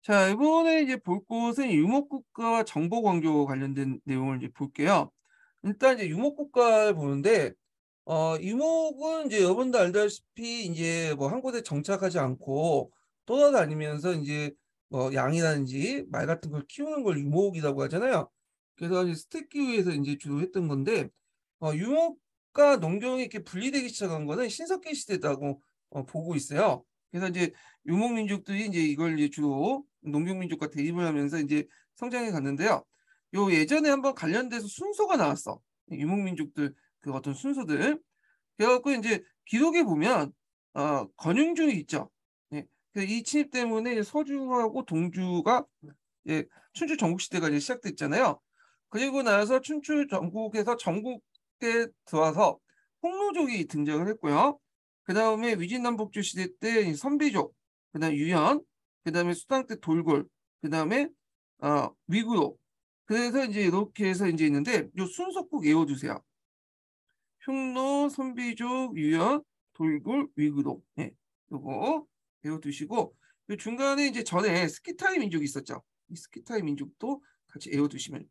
자, 이번에 이제 볼 곳은 유목국가와 정보광조 관련된 내용을 이제 볼게요. 일단 이제 유목국가를 보는데, 유목은 이제 여러분도 알다시피 이제 뭐 한 곳에 정착하지 않고 돌아다니면서 이제 뭐 양이라든지 말 같은 걸 키우는 걸 유목이라고 하잖아요. 그래서 이제 스택 기후에서 이제 주로 했던 건데, 유목과 농경이 이렇게 분리되기 시작한 거는 신석기 시대라고 보고 있어요. 그래서 이제 유목민족들이 이제 이걸 이제 주로 농경민족과 대립을 하면서 이제 성장해 갔는데요. 요 예전에 한번 관련돼서 순서가 나왔어. 유목민족들 그 어떤 순서들. 그래갖고 이제 기록에 보면 건융주이 있죠. 예. 이 침입 때문에 이제 서주하고 동주가 예, 춘추 전국 시대가 이제 시작됐잖아요. 그리고 나서 춘추 전국에서 전국에 들어와서 홍로족이 등장을 했고요. 그 다음에 위진남북조 시대 때 이 선비족, 그 다음에 유연, 그 다음에 수당 때 돌골, 그 다음에 위구로. 그래서 이제 이렇게 해서 이제 있는데 요 순서 꼭 외워두세요. 흉노, 선비족, 유연, 돌굴, 위구로. 네, 요거 외워두시고 요 중간에 이제 전에 스키타이 민족이 있었죠. 이 스키타이 민족도 같이 외워두시면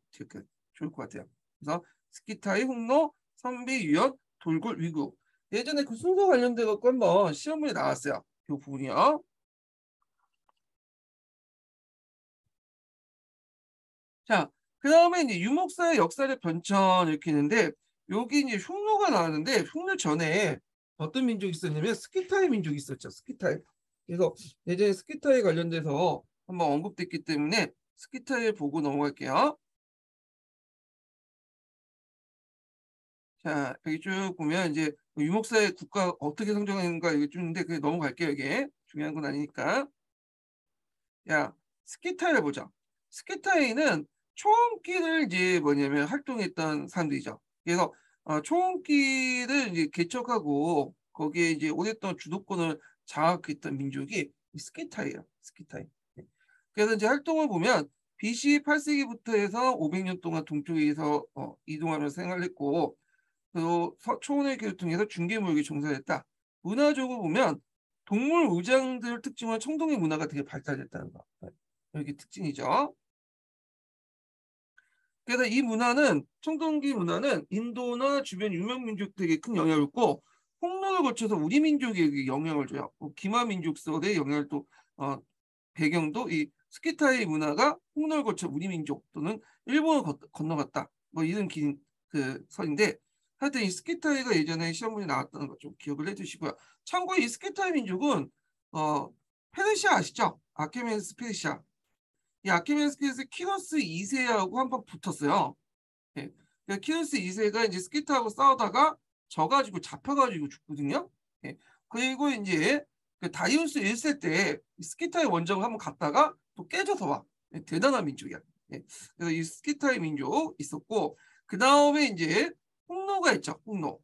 좋을 것 같아요. 그래서 스키타이, 흉노, 선비, 유연, 돌굴, 위구로. 예전에 그 순서 관련돼 갖고 한번 시험문에 나왔어요. 요 부분이요. 자, 그 다음에 이제 유목사의 역사적 변천 이렇게 있는데 여기 이제 흉노가 나왔는데 흉노 전에 어떤 민족이 있었냐면 스키타이 민족이 있었죠. 스키타이. 그래서 예전에 스키타이 관련돼서 한번 언급됐기 때문에 스키타이 보고 넘어갈게요. 자, 여기 쭉 보면 이제 유목사의 국가 어떻게 성장했는가 이게 쭉 있는데 그게 넘어갈게요. 이게 중요한 건 아니니까. 야, 스키타이를 보자. 스키타이는 초원길을 이제 뭐냐면 활동했던 사람들이죠. 그래서 초원길을 이제 개척하고 거기에 이제 오랫동안 주도권을 장악했던 민족이 이 스키타이예요. 스키타이. 네. 그래서 이제 활동을 보면 BC 8세기부터 해서 500년 동안 동쪽에서 이동하면서 생활했고 그리고 초원의 길을 통해서 중개무역에 종사했다. 문화적으로 보면 동물 의장들을 특징으로 청동의 문화가 되게 발달했다는 거. 네, 여기 특징이죠. 그래서 이 문화는 청동기 문화는 인도나 주변 유명 민족들에게 큰 영향을 줬고 홍로를 거쳐서 우리 민족에게 영향을 줘요. 기마 민족설의 영향을 또 배경도 이 스키타이 문화가 홍로를 거쳐 우리 민족 또는 일본을 건너갔다. 뭐 이런 그 설인데 하여튼 이 스키타이가 예전에 시험문에 나왔다는 거 좀 기억을 해두시고요. 참고로 이 스키타이 민족은 어, 페르시아 아시죠? 아케메네스 페르시아. 이 아키메네스에서 키노스 2세하고 한 번 붙었어요. 예. 그러니까 키노스 2세가 이제 스키타하고 싸우다가 져가지고 잡혀가지고 죽거든요. 예. 그리고 이제 그 다리우스 1세 때 스키타의 원정을 한번 갔다가 또 깨져서 와. 예. 대단한 민족이야. 예. 그래서 이 스키타의 민족 있었고 그 다음에 이제 홍노가 있죠. 홍노.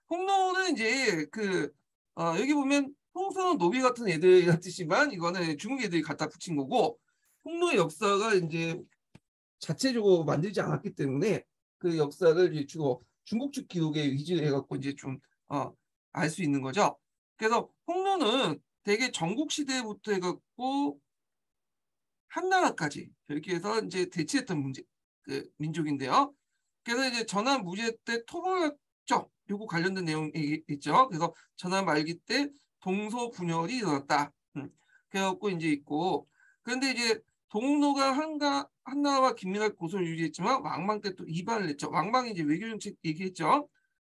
홍노는 이제 여기 보면 홍소는 노비 같은 애들이란 뜻이지만 이거는 중국 애들이 갖다 붙인 거고 홍노의 역사가 이제 자체적으로 만들지 않았기 때문에 그 역사를 이제 주로 중국 측 기록에 위주로 해갖고 이제 좀 알 수 있는 거죠. 그래서 홍노는 대개 전국 시대부터 해갖고 한나라까지 이렇게 해서 이제 대치했던 그 민족인데요. 그래서 이제 전환 무제 때 토벌했죠. 요거 관련된 내용이 있죠. 그래서 전환 말기 때 동서 분열이 일어났다. 그래갖고 이제 있고 그런데 이제 동로가 한나라와 긴밀한 고소를 유지했지만 왕망 때 또 이반을 했죠. 왕망이 이제 외교 정책 얘기했죠.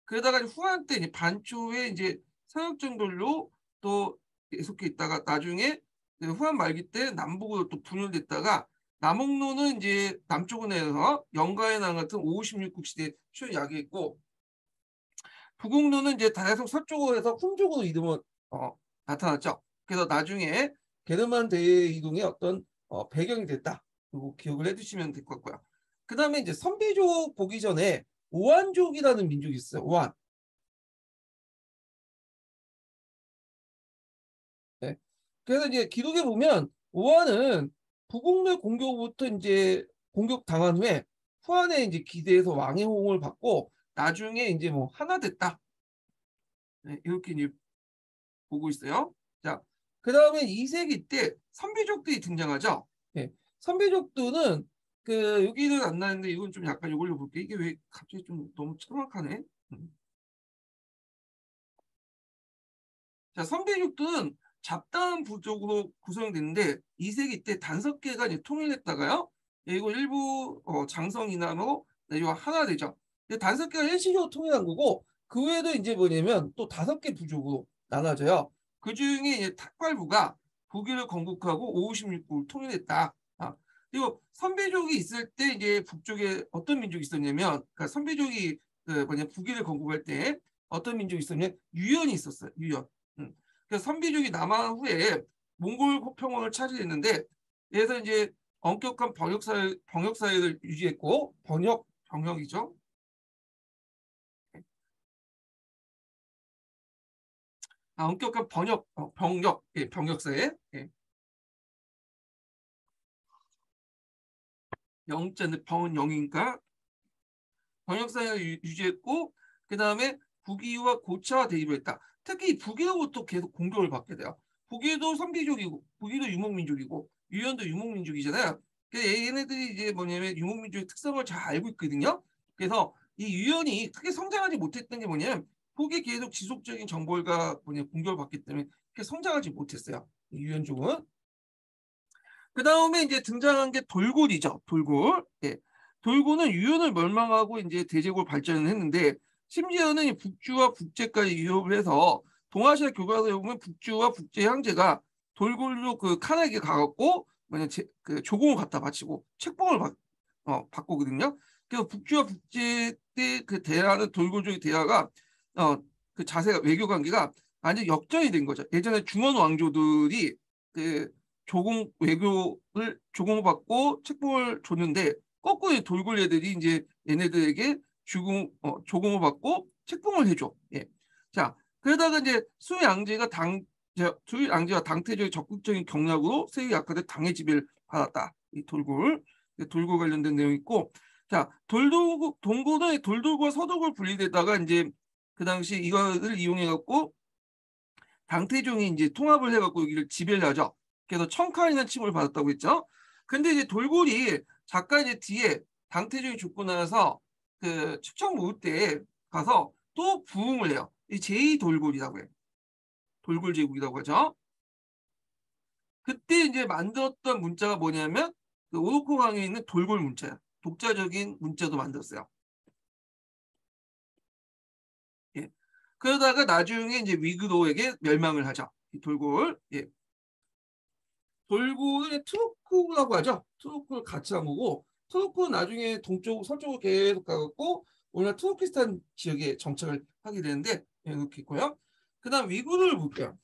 그러다가 이제 후한 때 이제 반초에 이제 사역 정도로 또 계속해 있다가 나중에 후한 말기 때 남북으로 또 분열됐다가 남홍로는 이제 남쪽으로 내려서 영가의 난 같은 556국 시대 출 야기했고 북홍로는 이제 다해성 서쪽으로 해서 훈족으로 이동을 나타났죠. 그래서 나중에 게르만 대이동의 어떤 배경이 됐다. 그리고 기억을 해두시면 될 것 같고요. 그 다음에 이제 선비족 보기 전에 오한족이라는 민족이 있어요. 오한. 네. 그래서 이제 기록에 보면 오한은 북옥내 공격부터 이제 공격 당한 후에 후한에 이제 기대해서 왕의 호응을 받고 나중에 이제 뭐 하나 됐다. 네, 이렇게 이제 보고 있어요. 자, 그 다음에 2세기 때 선비족들이 등장하죠. 예. 선비족들은 여기는 안 나는데 이건 좀 약간 이걸로 볼게. 이게 왜 갑자기 좀 너무 짤막하네. 자, 선비족들은 잡다한 부족으로 구성되는데 2세기 때 5개가 이제 통일했다가요. 이거 일부 장성이나 뭐 이거 하나 되죠. 5개가 일시적으로 통일한 거고 그 외에도 이제 뭐냐면 또 5개 부족으로 나눠져요. 그 중에 이제 탁발부가 북위를 건국하고 556국을 통일했다. 그리고 선비족이 있을 때 이제 북쪽에 어떤 민족이 있었냐면, 그러니까 선비족이 북위를 건국할 때 어떤 민족이 있었냐면 유연이 있었어요. 유연. 그래서 선비족이 남한 후에 몽골 평원을 차지했는데, 그래서 이제 엄격한 병역 사회를 유지했고, 병역이죠. 엄격한 병역 사회. 예. 영자는 병은 영인가 병역 사회를 유지했고, 그 다음에 북위와 고차와 대립을 했다. 특히 북위로부터 계속 공격을 받게 돼요. 북위도 선비족이고, 북위도 유목민족이고, 유연도 유목민족이잖아요. 그래서 얘네들이 이제 뭐냐면 유목민족의 특성을 잘 알고 있거든요. 그래서 이 유연이 크게 성장하지 못했던 게 뭐냐면 북이 계속 지속적인 정벌과 공격을 받기 때문에 크게 성장하지 못했어요. 이 유연족은. 그 다음에 이제 등장한 게 돌굴이죠. 돌굴. 예. 돌굴은 유연을 멸망하고 이제 대제국을 발전을 했는데 심지어는 북주와 북제까지 유협을 해서 동아시아 교과서에 보면 북주와 북제 형제가 돌굴로 칸에게 가갖고 조공을 갖다 바치고 책봉을 바꾸거든요. 그래서 북주와 북제 때 대화는 돌굴족의 대화가 자세가 외교 관계가 완전 역전이 된 거죠. 예전에 중원 왕조들이 조공을 받고 책봉을 줬는데 거꾸로 돌굴 애들이 이제 얘네들에게 조공을 받고 책봉을 해줘. 예. 자, 그러다가 이제 수양제가 당태적인 적극적인 경략으로 세계 약화돼 당의 지배를 받았다. 이 돌굴 관련된 내용이 있고, 자, 동굴은 돌돌과 서돌굴 분리되다가 이제 그 당시 이거를 이용해 갖고 당태종이 이제 통합을 해갖고 여기를 지배를 하죠. 그래서 청카이나 칭을 받았다고 했죠. 근데 이제 돌굴이 잠깐 이제 뒤에 당태종이 죽고 나서 측정무을 때 가서 또 부흥을 해요. 이 제2돌굴이라고 해요. 돌굴 제국이라고 하죠. 그때 이제 만들었던 문자가 뭐냐면 오로코강에 있는 돌굴 문자야. 독자적인 문자도 만들었어요. 예. 그러다가 나중에 이제 위그도에게 멸망을 하죠. 이 돌굴. 예. 돌고의 트루크라고 하죠. 트루크를 같이 한 거고 트루크는 나중에 서쪽으로 계속 가고 오늘 투르키스탄 지역에 정착을 하게 되는데 이렇게 있고요. 그 다음 위구르를 볼게요.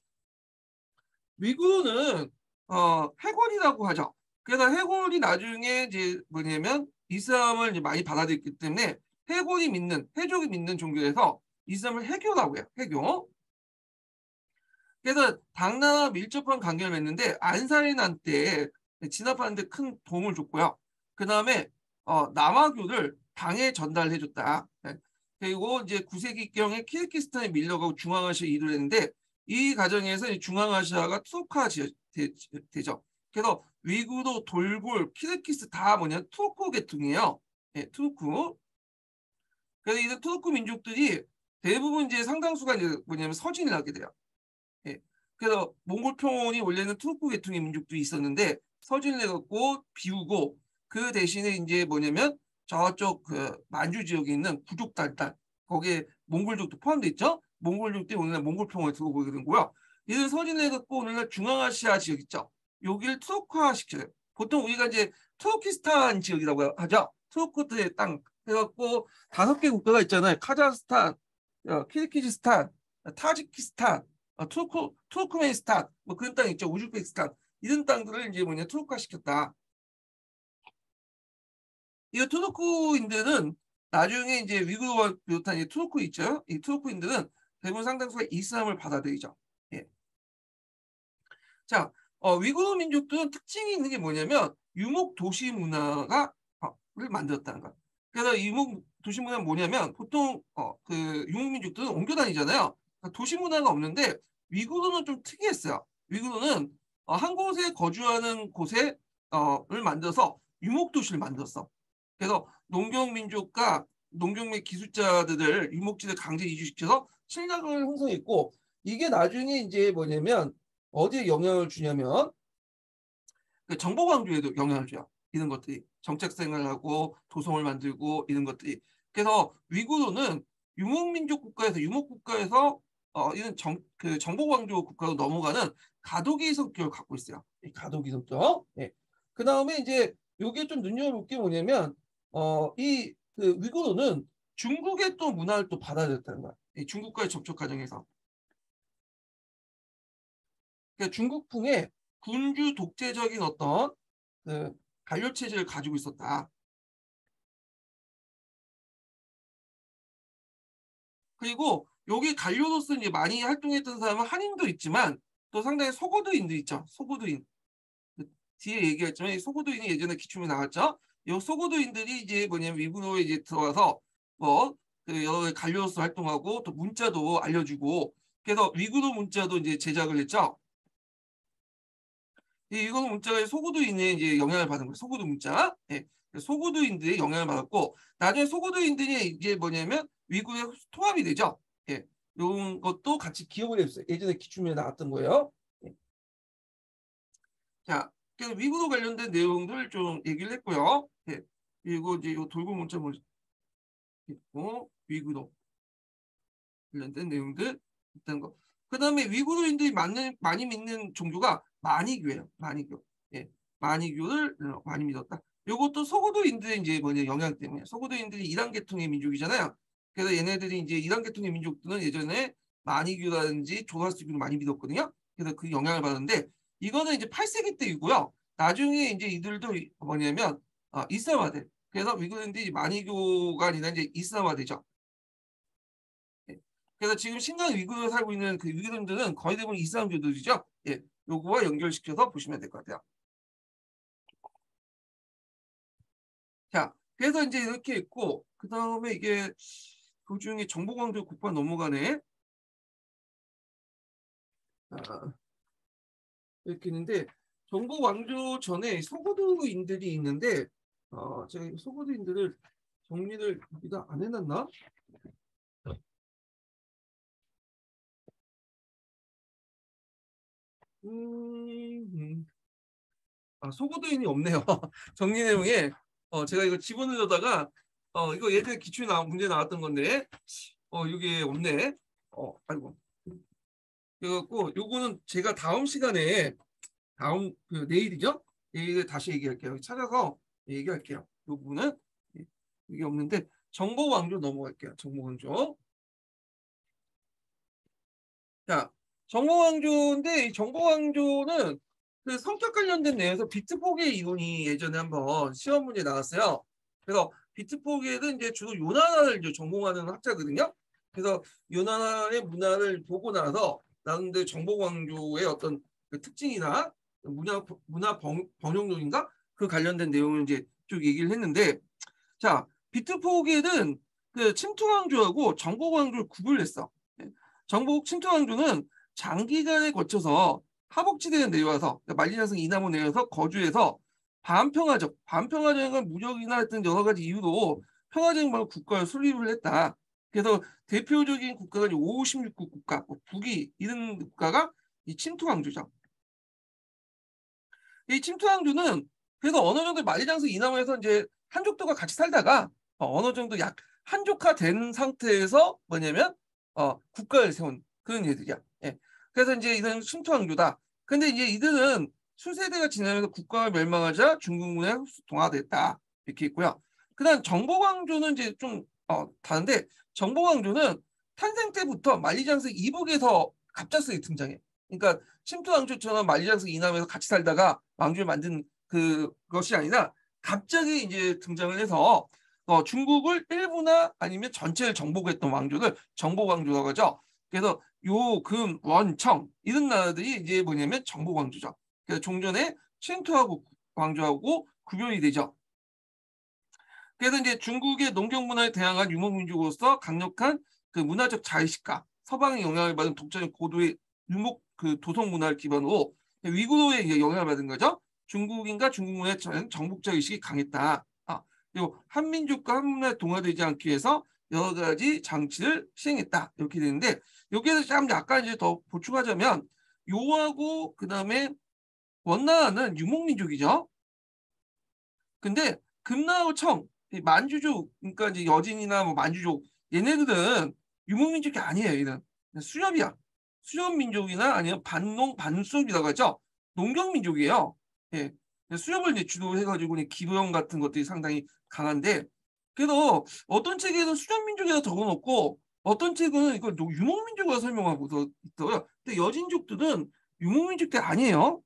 위구르는 해골이라고 하죠. 그래서 해골이 나중에 이제 뭐냐면 이슬람을 이제 많이 받아들였기 때문에 해족이 믿는 종교에서 이슬람을 해교라고 해요. 해교. 그래서 당나라와 밀접한 관계를 맺는데 안사리난 때 진압하는 데 큰 도움을 줬고요. 그 다음에 남아교를 당에 전달해줬다. 네. 그리고 이제 9세기경에 키르기스탄에 밀려가고 중앙아시아에 이르렀는데 이 과정에서 중앙아시아가 투르크화 되죠. 그래서 위구르, 돌굴, 키르기스 다 투르크 계통이에요. 네, 투르크. 그래서 이 투르크 민족들이 대부분 이제 상당수가 이제 서진을 하게 돼요. 예. 그래서 몽골 평원이 원래는 투르크 계통의 민족도 있었는데 서진을 해갖고 비우고 그 대신에 이제 저쪽 만주 지역에 있는 부족달달 거기에 몽골족도 포함되어 있죠. 몽골족들이 오늘날 몽골 평원에 들어오게 된 거고요. 이들 서진을 해갖고 오늘날 중앙아시아 지역 있죠. 여기를 투르크화 시켜요. 보통 우리가 이제 투르키스탄 지역이라고 하죠. 투르크들의 땅 해갖고 5개 국가가 있잖아요. 카자흐스탄, 키르기즈스탄, 타지키스탄, 투르크메니스탄 뭐 그런 땅 있죠. 우즈베키스탄 이런 땅들을 이제 투르크화 시켰다. 이 투르크인들은 나중에 이제 위구르와 비롯한 이 투르크 있죠. 이 투르크인들은 대부분 상당수가 이슬람을 받아들이죠. 예. 자, 위구르 민족들은 특징이 있는 게 뭐냐면 유목 도시 문화가 를 만들었다는 것. 그래서 유목 도시 문화는 뭐냐면 보통 유목 민족들은 옮겨 다니잖아요. 그러니까 도시 문화가 없는데 위구르는 좀 특이했어요. 위구르는 한 곳에 거주하는 곳에 을 만들어서 유목도시를 만들었어. 그래서 농경민족과 농경민 기술자들을 유목지대 강제 이주시켜서 식량을 형성했고, 이게 나중에 이제 뭐냐면 어디에 영향을 주냐면 그 정보광주에도 영향을 줘요. 이런 것들이 정착생을 하고 도성을 만들고 이런 것들이. 그래서 위구르는 유목민족 국가에서 유목국가에서 이런 그 정보광주 국가로 넘어가는 가도기 성격을 갖고 있어요. 이 가도기 성격. 예. 그 다음에 이제 요게 좀 눈여볼 게 뭐냐면 이 그 위구르는 중국의 또 문화를 또 받아들였다는 거야. 이 중국과의 접촉 과정에서. 그러니까 중국풍의 군주 독재적인 어떤 그 관료 체제를 가지고 있었다. 그리고 여기 관료로서 이제 많이 활동했던 사람은 한인도 있지만 또 상당히 소고도인도 있죠. 소고도인. 그 뒤에 얘기했지만 이 소고도인이 예전에 기출에 나왔죠. 이 소고도인들이 이제 뭐냐면 위구르에 이제 들어와서 뭐그 여러 관료로서 활동하고 또 문자도 알려주고, 그래서 위구르 문자도 이제 제작을 했죠. 이거는 문자가 소구도인의 이제 영향을 받은 거예요. 소구도 문자. 예. 소구도인들의 영향을 받았고, 나중에 소구도인들이 이제 뭐냐면 위구르에 통합이 되죠. 예. 이런 것도 같이 기억을 해주세요. 예전에 기출문에 나왔던 거예요. 예. 자, 그래서 위구르 관련된 내용들 좀 얘기를 했고요. 예. 그리고 이제 이 돌고 문자 뭐 있고 위구르 관련된 내용들 있다는 거. 그 다음에 위구르인들이 많이 믿는 종교가 마니교예요. 마니교. 예, 마니교를 많이 믿었다. 이것도 소고도인들의 이제 뭐냐 영향 때문에. 소고도인들이 이란 계통의 민족이잖아요. 그래서 얘네들이 이제 이란 계통의 민족들은 예전에 마니교라든지 조라스교를 많이 믿었거든요. 그래서 그 영향을 받았는데 이거는 이제 8세기 때이고요. 나중에 이제 이들도 뭐냐면 이슬람화돼. 그래서 위구르인들이 마니교가 아니라 이제 이슬람화되죠. 예. 그래서 지금 신장 위구르에 살고 있는 그 위구르들은 거의 대부분 이슬람교도이죠. 예, 요거와 연결시켜서 보시면 될 것 같아요. 자, 그래서 이제 이렇게 있고 그 다음에 이게 도중에 정보광주 국가 넘어가네. 아, 이렇게 있는데 정보광주 전에 소고도인들이 있는데 제가 소고도인들을 정리를 여기다 안 해놨나? 음, 소고도인이 없네요. 정리 내용에 제가 이거 집어넣으려다가 이거 예전에 기출에 문제 나왔던 건데 이게 없네. 아이고. 그래갖고 요거는 제가 다음 시간에 다음 그 내일이죠? 내일 다시 얘기할게요. 찾아서 얘기할게요. 요 부분은 이게 없는데 정보 왕조 넘어갈게요. 정보 왕조. 자, 정보 왕조인데 이 정보 왕조는 그 성격 관련된 내용에서 비트포게 이론이 예전에 한번 시험 문제 나왔어요. 그래서 비트포게는 이제 주로 요나나를 이제 전공하는 학자거든요. 그래서 요나나의 문화를 보고 나서 나름대로 정보 왕조의 어떤 그 특징이나 문화 번영론인가 그 관련된 내용을 이제 쭉 얘기를 했는데, 자, 비트포게는 그 침투왕조하고 정복왕조를 구분했어. 정복 침투왕조는 장기간에 거쳐서 하복지대에 내려와서 그러니까 만리장성 이남으로 내려서 거주해서 반평화적인 건 무력이나 하여튼 여러 가지 이유로 평화적인 국가를 수립을 했다. 그래서 대표적인 국가가 56국 국가, 뭐 북이 이런 국가가 이 침투왕조죠. 이 침투왕조는 그래서 어느 정도 만리장성 이남에서 이제 한족들과 같이 살다가 어느 정도 약 한족화된 상태에서 뭐냐면 국가를 세운 그런 얘들이야. 예. 그래서 이제 이들은 침투왕조다. 근데 이제 이들은 수세대가 지나면서 국가가 멸망하자 중국군에 동화됐다 이렇게 있고요. 그다음 정보왕조는 이제 좀 다른데 정보왕조는 탄생 때부터 만리장성 이북에서 갑작스레 등장해. 그러니까 침투왕조처럼 만리장성 이남에서 같이 살다가 왕조를 만든 그것이 아니라 갑자기 이제 등장을 해서 중국을 일부나 아니면 전체를 정복했던 왕조를 정복왕조라고 하죠. 그래서 요, 금, 원, 청 이런 나라들이 이제 뭐냐면 정복왕조죠. 그래서 종전에 침투하고 왕조하고 구별이 되죠. 그래서 이제 중국의 농경 문화에 대항한 유목민족으로서 강력한 그 문화적 자의식과 서방의 영향을 받은 독자적 고도의 유목 그 도성 문화를 기반으로 위구르에 이제 영향을 받은 거죠. 중국인과 중국 문화의 정복자 의식이 강했다. 그리고 한민족과 한문화에 동화되지 않기 위해서 여러 가지 장치를 시행했다. 이렇게 되는데 여기에서 참 약간 이제 더 보충하자면 요하고 그다음에 원나라는 유목민족이죠. 근데 금나라하고 청, 만주족, 그러니까 이제 여진이나 뭐 만주족 얘네들은 유목민족이 아니에요. 얘는 수렵이야. 수렵민족이나 아니면 반농 반수업이라고 하죠. 농경민족이에요. 예. 수렵을 이제 주도해가지고 기부형 같은 것들이 상당히 강한데 그래서 어떤 책에는 수렵민족이라 적어놓고 어떤 책은 이걸 유목민족으로 설명하고 있어요. 근데 여진족들은 유목민족이 아니에요.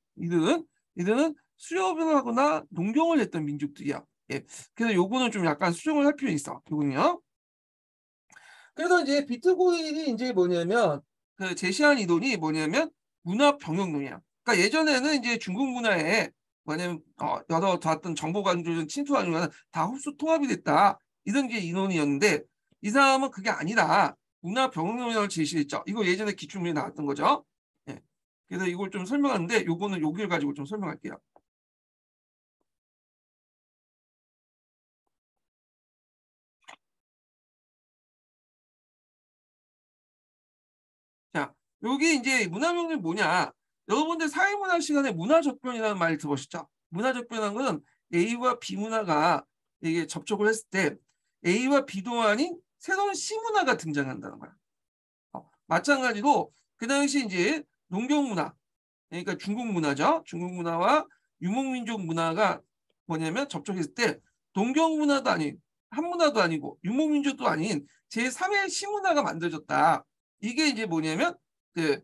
이들은 수렵을 하거나 농경을 했던 민족들이야. 예. 그래서 요거는 좀 약간 수정을 할 필요 있어. 요거는요. 그래서 이제 비트코인이 이제 뭐냐면 그 제시한 이론이 뭐냐면 문화 병역론이야. 그러니까 예전에는 이제 중국 문화에 뭐냐면 여러 어떤 정보 간주는 침투하는 다 흡수 통합이 됐다. 이런 게 이론이었는데 이 사람은 그게 아니라 문화 병역론을 제시했죠. 이거 예전에 기출문제 나왔던 거죠. 예. 그래서 이걸 좀 설명하는데 요거는 여기를 가지고 좀 설명할게요. 자, 여기 이제 문화병이 뭐냐? 여러분들 사회문화 시간에 문화적변이라는 말 들어보셨죠? 문화적변이라는 것은 A와 B 문화가 이게 접촉을 했을 때 A와 B도 아닌 새로운 C 문화가 등장한다는 거야. 마찬가지로 그 당시 이제 농경 문화, 그러니까 중국 문화죠. 중국 문화와 유목민족 문화가 뭐냐면 접촉했을 때 농경 문화도 아닌 한문화도 아니고 유목민족도 아닌 제3의 시문화가 만들어졌다. 이게 이제 뭐냐면 그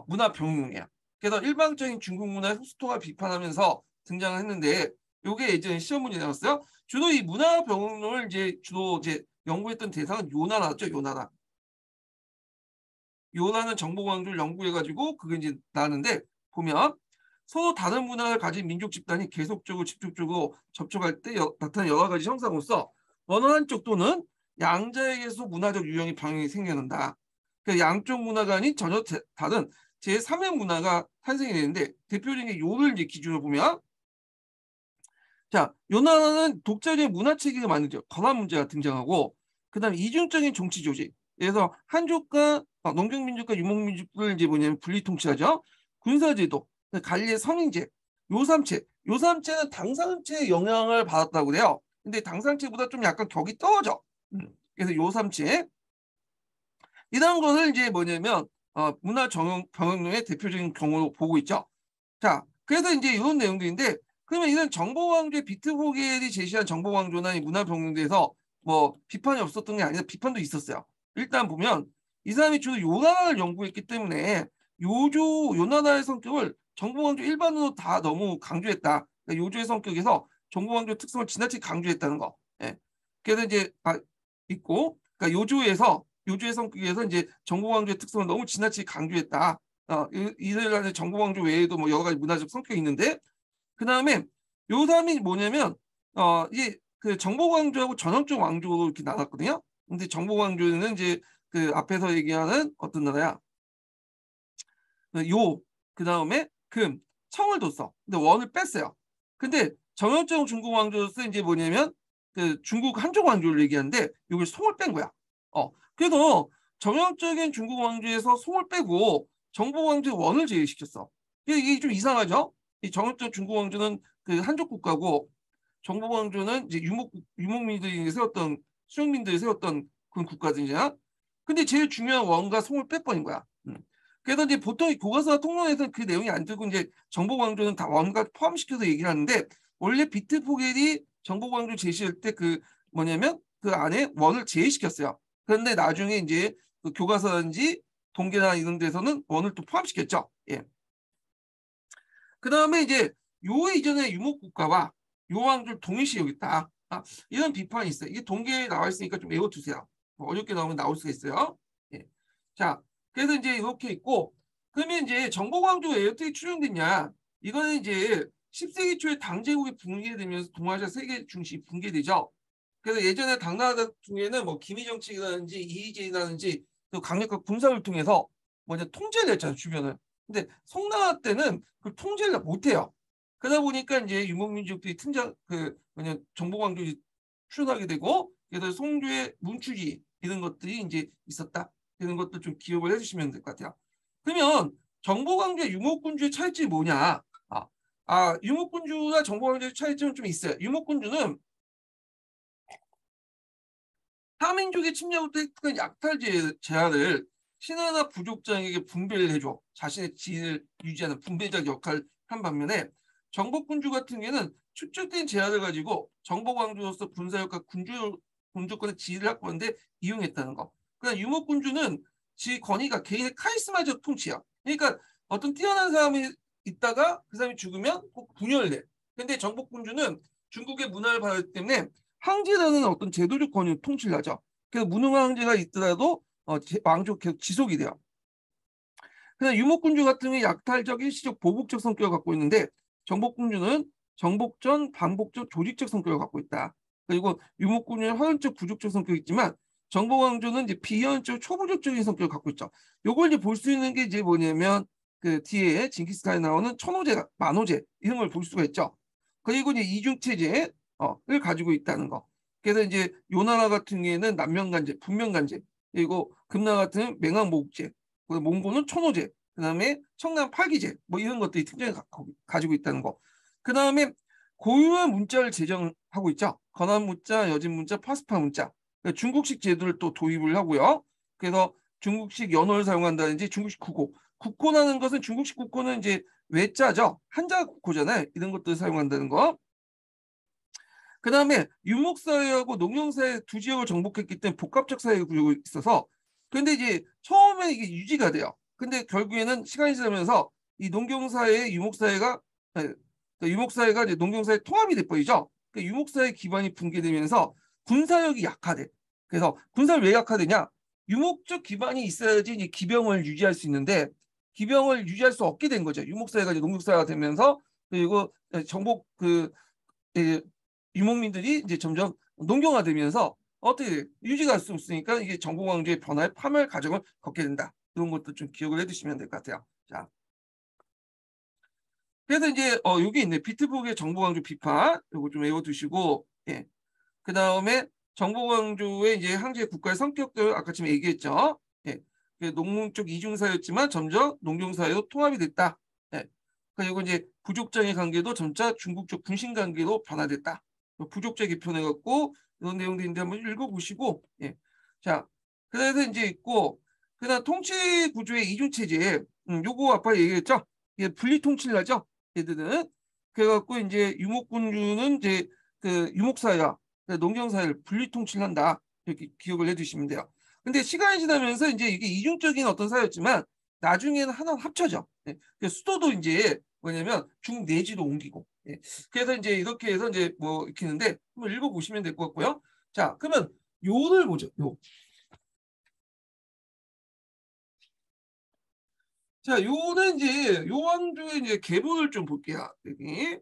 문화 병용이야. 그래서 일방적인 중국 문화의 흡수통합 비판하면서 등장을 했는데 요게 예전에 시험 문제 나왔어요. 주로 이 문화 병용을 주로 연구했던 대상은 요나라죠. 요나라. 요나는 정보광주를 연구해가지고 그게 이제 나는데 보면 서로 다른 문화를 가진 민족 집단이 계속적으로 집중적으로 접촉할 때 나타나는 여러 가지 현상으로서 어느 한쪽 또는 양자에게서 문화적 유형이 방향이 생겨난다. 그 양쪽 문화가 아닌 전혀 다른 제3의 문화가 탄생이 되는데 대표적인 게 요를 이제 기준으로 보면 자, 요나라는 독자적인 문화 체계가 만들죠. 권한 문제가 등장하고 그다음 이중적인 정치 조직. 그래서 한족과 농경민족과 유목민족을 이제 뭐냐면 분리 통치하죠. 군사제도, 관리의 선인제, 요삼체. 요삼체는 당상체의 영향을 받았다고 그래요. 근데 당상체보다 좀 약간 격이 떨어져. 그래서 요삼체. 이런 것을 이제 뭐냐면 문화 병역론의 대표적인 경우로 보고 있죠. 자, 그래서 이제 이런 내용들인데 그러면 이런 정보왕조의 비트보겔이 제시한 정보왕조나 문화병영대에서 뭐 비판이 없었던 게 아니라 비판도 있었어요. 일단 보면 이 사람이 주로 요나라를 연구했기 때문에 요나라의 성격을 정보왕조 일반으로 다 너무 강조했다. 그러니까 요조의 성격에서 정보왕조 특성을 지나치게 강조했다는 거. 예. 그래서 이제 있고 그러니까 요조의 성격에서 이제 정보왕조의 특성을 너무 지나치게 강조했다. 이들간의 정보왕조 외에도 뭐 여러 가지 문화적 성격이 있는데 그 다음에 요 사람이 뭐냐면 이게 그 정보왕조하고 전형적 왕조로 이렇게 나눴거든요. 근데 정보왕조는 이제 그 앞에서 얘기하는 어떤 나라야? 요, 그 다음에 청을 뒀어. 근데 원을 뺐어요. 근데 정형적 중국 왕조로서 이제 뭐냐면 그 중국 한족 왕조를 얘기하는데 여기 송을 뺀 거야. 그래서 정형적인 중국 왕조에서 송을 빼고 정복 왕조의 원을 제외시켰어. 이게 좀 이상하죠? 이 정형적 중국 왕조는 그 한족 국가고 정복 왕조는 이제 유목민들이 세웠던 수령민들이 세웠던 그런 국가들이잖아. 근데 제일 중요한 원과 송을 빼버린 거야. 그래서 이제 보통 교과서나 통론에서는 그 내용이 안 들고 이제 정보광조는 다 원과 포함시켜서 얘기를 하는데 원래 비트포겔이 정보광조 제시할 때 그 뭐냐면 그 안에 원을 제외시켰어요. 그런데 나중에 이제 그 교과서인지 동계나 이런 데서는 원을 또 포함시켰죠. 예. 그 다음에 이제 요 이전의 유목국가와 요 왕조를 동일시 여겼다. 이런 비판이 있어요. 이게 동계에 나와 있으니까 좀 외워두세요. 뭐 어렵게 나오면 나올 수가 있어요. 예. 자, 그래서 이제 이렇게 있고 그러면 이제 정보광조가 왜 어떻게 추정됐냐? 이거는 이제 10세기 초에 당제국이 붕괴되면서 동아시아 세계 중심이 붕괴되죠. 그래서 예전에 당나라 중에는 뭐 김희정치라든지 이희재라든지 또 강력한 군사를 통해서 뭐냐 통제를 했잖아요 주변을. 근데 송나라 때는 그 통제를 못해요. 그러다 보니까 이제 유목민족들이 뭐냐 정복왕족이 출현하게 되고, 그래서 송조의 문출이 이런 것들이 이제 있었다. 이런 것도 좀 기억을 해주시면 될 것 같아요. 그러면 정복왕조와 유목군주의 차이점이 뭐냐? 유목군주와 정복왕조의 차이점은 좀 있어요. 유목군주는 타민족의 침략부터 획득한 약탈 제한을 신하나 부족장에게 분배를 해줘 자신의 지위를 유지하는 분배적 역할을 한 반면에, 정복군주 같은 경우에는 축적된 제한을 가지고 정복왕조로서 군사력과 군주권의 지위를 확보하는데 이용했다는 거. 그러나 유목군주는 지 권위가 개인의 카리스마적 통치야. 그러니까 어떤 뛰어난 사람이 있다가 그 사람이 죽으면 꼭 분열돼. 근데 정복군주는 중국의 문화를 받았기 때문에 황제라는 어떤 제도적 권위를 통치를 하죠. 그래서 무능한 황제가 있더라도 왕조 계속 지속이 돼요. 그냥 유목군주 같은 경우에 약탈적, 일시적, 보복적 성격을 갖고 있는데, 정복군주는 정복전, 반복적, 조직적 성격을 갖고 있다. 그리고 유목군주는 허연적, 부족적 성격이 있지만, 정복왕조는 이제 비현적, 초부족적인 성격을 갖고 있죠. 요걸 이제 볼 수 있는 게 이제 뭐냐면 그 뒤에 징기스칸에 나오는 천호제, 만호제 이런 걸 볼 수가 있죠. 그리고 이제 이중체제를 가지고 있다는 거. 그래서 이제 요나라 같은 경우에는 남명간제, 분명간제, 그리고 금나라 같은 맹황모국제, 몽고는 천호제, 그다음에 청남 팔기제, 뭐 이런 것들이 특징을 가지고 있다는 거. 그다음에 고유한 문자를 제정하고 있죠. 건한 문자, 여진 문자, 파스파 문자. 그러니까 중국식 제도를 또 도입을 하고요. 그래서 중국식 연어를 사용한다든지 중국식 국어. 국호라는 것은 중국식 국호는 이제 외자죠. 한자 국호잖아요. 이런 것들을 사용한다는 거. 그다음에 유목사회하고 농경사회 두 지역을 정복했기 때문에 복합적 사회 구조가 있어서, 근데 이제 처음에 이게 유지가 돼요. 근데 결국에는 시간이 지나면서 이 농경사회, 유목사회가 유목사회가 이제 농경사회 통합이 돼버리죠. 그러니까 유목사회 기반이 붕괴되면서 군사력이 약화돼. 그래서 군사를 왜 약화되냐? 유목적 기반이 있어야지 이제 기병을 유지할 수 있는데, 기병을 유지할 수 없게 된 거죠. 유목사회가 이제 농경사회가 되면서, 그리고 정복 유목민들이 이제 점점 농경화되면서 어떻게 유지가 할 수 없으니까 이게 정복왕조의 변화의 파멸 과정을 겪게 된다. 이런 것도 좀 기억을 해두시면 될 것 같아요. 자, 그래서 이제 여기 있네. 비트북의 정복왕조 비판, 이거 좀 외워두시고, 예. 그 다음에 정복왕조의 이제 황제 국가의 성격들 아까 지금 얘기했죠. 예. 농민쪽 이중사였지만 점점 농경사회로 통합이 됐다. 예. 그리고 이제 부족장의 관계도 점차 중국적 군신 관계로 변화됐다. 부족제 개편해갖고 이런 내용도 있는데 한번 읽어보시고, 예. 자, 그래서 이제 있고, 그다음 통치 구조의 이중체제, 요거 아까 얘기했죠. 이게 분리 통치를 하죠. 얘들은. 그래갖고 이제 유목군주는 이제 그 유목사회와 농경사회를 분리 통치를 한다. 이렇게 기억을 해두시면 돼요. 근데 시간이 지나면서 이제 이게 이중적인 어떤 사회였지만 나중에는 하나 합쳐져. 예. 수도도 이제 뭐냐면 중국 내지로 옮기고. 예. 그래서 이제 이렇게 해서 이제 뭐 이렇게 했는데 한번 읽어보시면 될 것 같고요. 자, 그러면 요를 보죠. 요. 자, 요는 이제 요왕조의 이제 계보를 좀 볼게요. 여기.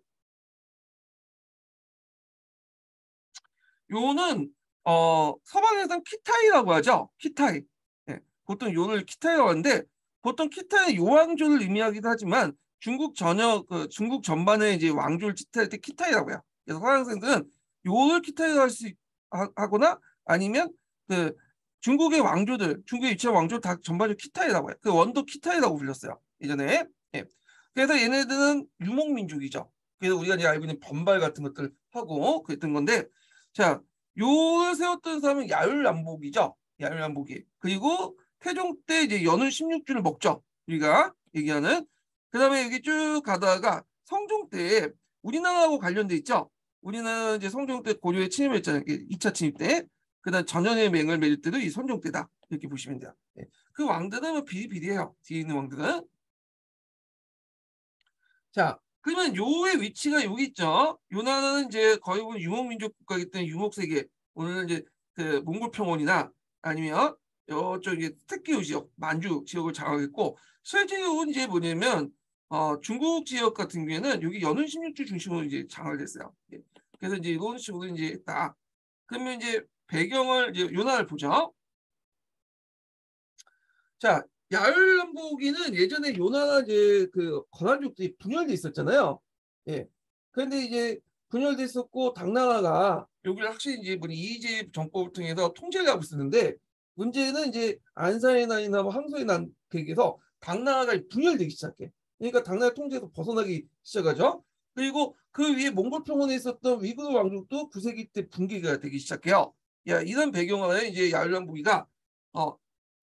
요는 서방에서는 키타이라고 하죠. 키타이. 예, 보통 요를 키타이라고 하는데 보통 키타이 요왕조를 의미하기도 하지만 중국 전반에 이제 왕조를 치타할 때 키타이라고 해요. 그래서 서양생들은 요를 키타이라고 하거나 아니면 그 중국의 왕조들, 중국에 위치한 왕조 다 전반적으로 키타이라고 해요. 그 원도 키타이라고 불렸어요. 예전에. 예. 그래서 얘네들은 유목민족이죠. 그래서 우리가 이제 알고 있는 번발 같은 것들 하고 그랬던 건데, 자, 요를 세웠던 사람은 야율남복이죠. 야율남복이. 그리고 태종 때 이제 연운 16주를 먹죠. 우리가 얘기하는. 그다음에 여기 쭉 가다가 성종 때 우리나라하고 관련돼 있죠. 우리나라 이제 성종 때 고려에 침입했잖아요. 2차 침입 때. 그다음 전현의 맹을 맺을 때도 이 성종 때다. 이렇게 보시면 돼요. 예. 그 왕들은 뭐 비리비리해요. 뒤에 있는 왕들은. 자, 그러면 요의 위치가 여기 있죠. 요 나라는 이제 거의 보면 유목민족 국가이기 때문에 유목세계, 오늘은 이제 그 몽골평원이나 아니면 요쪽에 특기요 지역, 만주 지역을 장악했고, 실제로는 이제 뭐냐면 중국 지역 같은 경우에는 여기 연운 16주 중심으로 이제 장악을 했어요. 예. 그래서 이제 이런 식으로 이제 했다. 그러면 이제 배경을 이제 요 나라를 보죠. 자, 야율남북이는 예전에 요나나 이제 그 건안족들이 분열돼 있었잖아요. 예. 그런데 이제 분열돼 있었고 당나라가 여기를 확실히 이제 뭐 이의제 정법을 통해서 통제를 하고 있었는데 문제는 이제 안사의 난이나 뭐 항소의 난 계기에서 당나라가 분열되기 시작해. 그러니까 당나라 통제에서 벗어나기 시작하죠. 그리고 그 위에 몽골 평원에 있었던 위구르 왕족도 9세기 때 붕괴가 되기 시작해요. 야, 이런 배경하에 이제 야율남북이가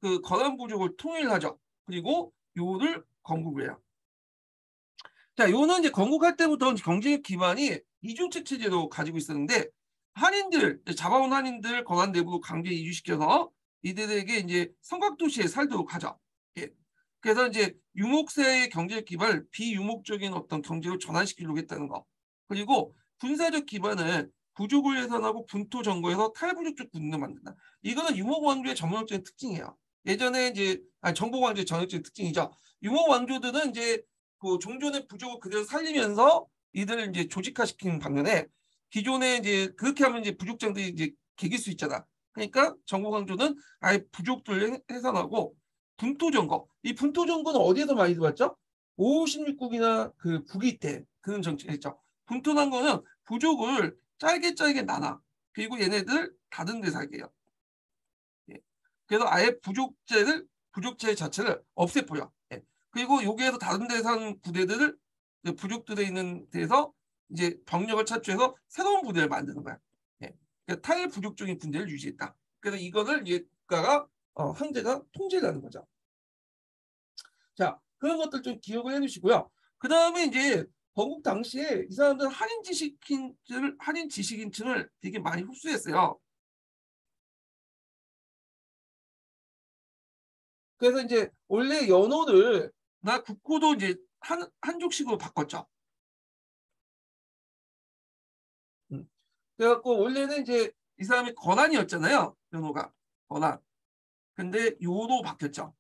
그 건안 부족을 통일하죠. 그리고 요를 건국을 해요. 자, 요는 이제 건국할 때부터 경제 기반이 이주책 체제로 가지고 있었는데 한인들, 잡아온 한인들 건안 내부로 강제 이주시켜서 이들에게 이제 성곽도시에 살도록 하죠. 예. 그래서 이제 유목세의 경제 기반을 비유목적인 어떤 경제로 전환시키려고 했다는 거. 그리고 군사적 기반을 부족을 해산하고 분토 정거해서 탈부족적 군을 만든다. 이거는 유목왕조의 전형적인 특징이에요. 예전에 이제 정복왕조의 전형적인 특징이죠. 유목왕조들은 이제 그 종전의 부족을 그대로 살리면서 이들을 이제 조직화시키는 반면에 기존에 이제 그렇게 하면 이제 부족장들이 이제 개길 수 있잖아. 그러니까 정복왕조는 아예 부족들을 해산하고 분토정거. 이 분토정거는 어디에서 많이 들어왔죠? 556국이나 그 북이 때 그런 정책을 했죠. 분토난 거는 부족을 짧게 나눠. 그리고 얘네들 다른 데 살게 해요. 예. 그래서 아예 부족제 자체를 없애버려. 예. 그리고 여기에서 다른 데 사는 부대들을 부족들에 있는 데서 이제 병력을 차출해서 새로운 부대를 만드는 거야. 예. 그러니까 탈부족적인 군대를 유지했다. 그래서 이거를 이제 국가가 황제가 통제를 하는 거죠. 자, 그런 것들 좀 기억을 해주시고요. 그 다음에 이제 건국 당시에 이 사람들은 한인 지식인층을 되게 많이 흡수했어요. 그래서 이제 원래 연호를 나 국호도 이제 한족식으로 바꿨죠. 그래갖고 원래는 이제 이 사람이 건안이었잖아요. 연호가 건안. 근데 요로 바뀌었죠.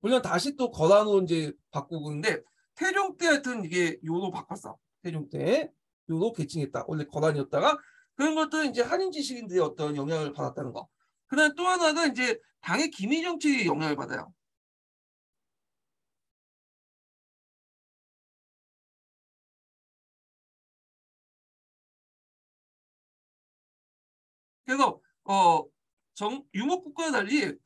물론 다시 또 건안으로 이제 바꾸고 있는데 태종 때 하여튼 이게 요로 바꿨어. 태종 때 요로 개칭했다. 원래 건안이었다가 그런 것들은 이제 한인 지식인들의 어떤 영향을 받았다는 거. 그다음 또 하나는 이제 당의 기미 정책의 영향을 받아요. 그래서 유목국가와 달리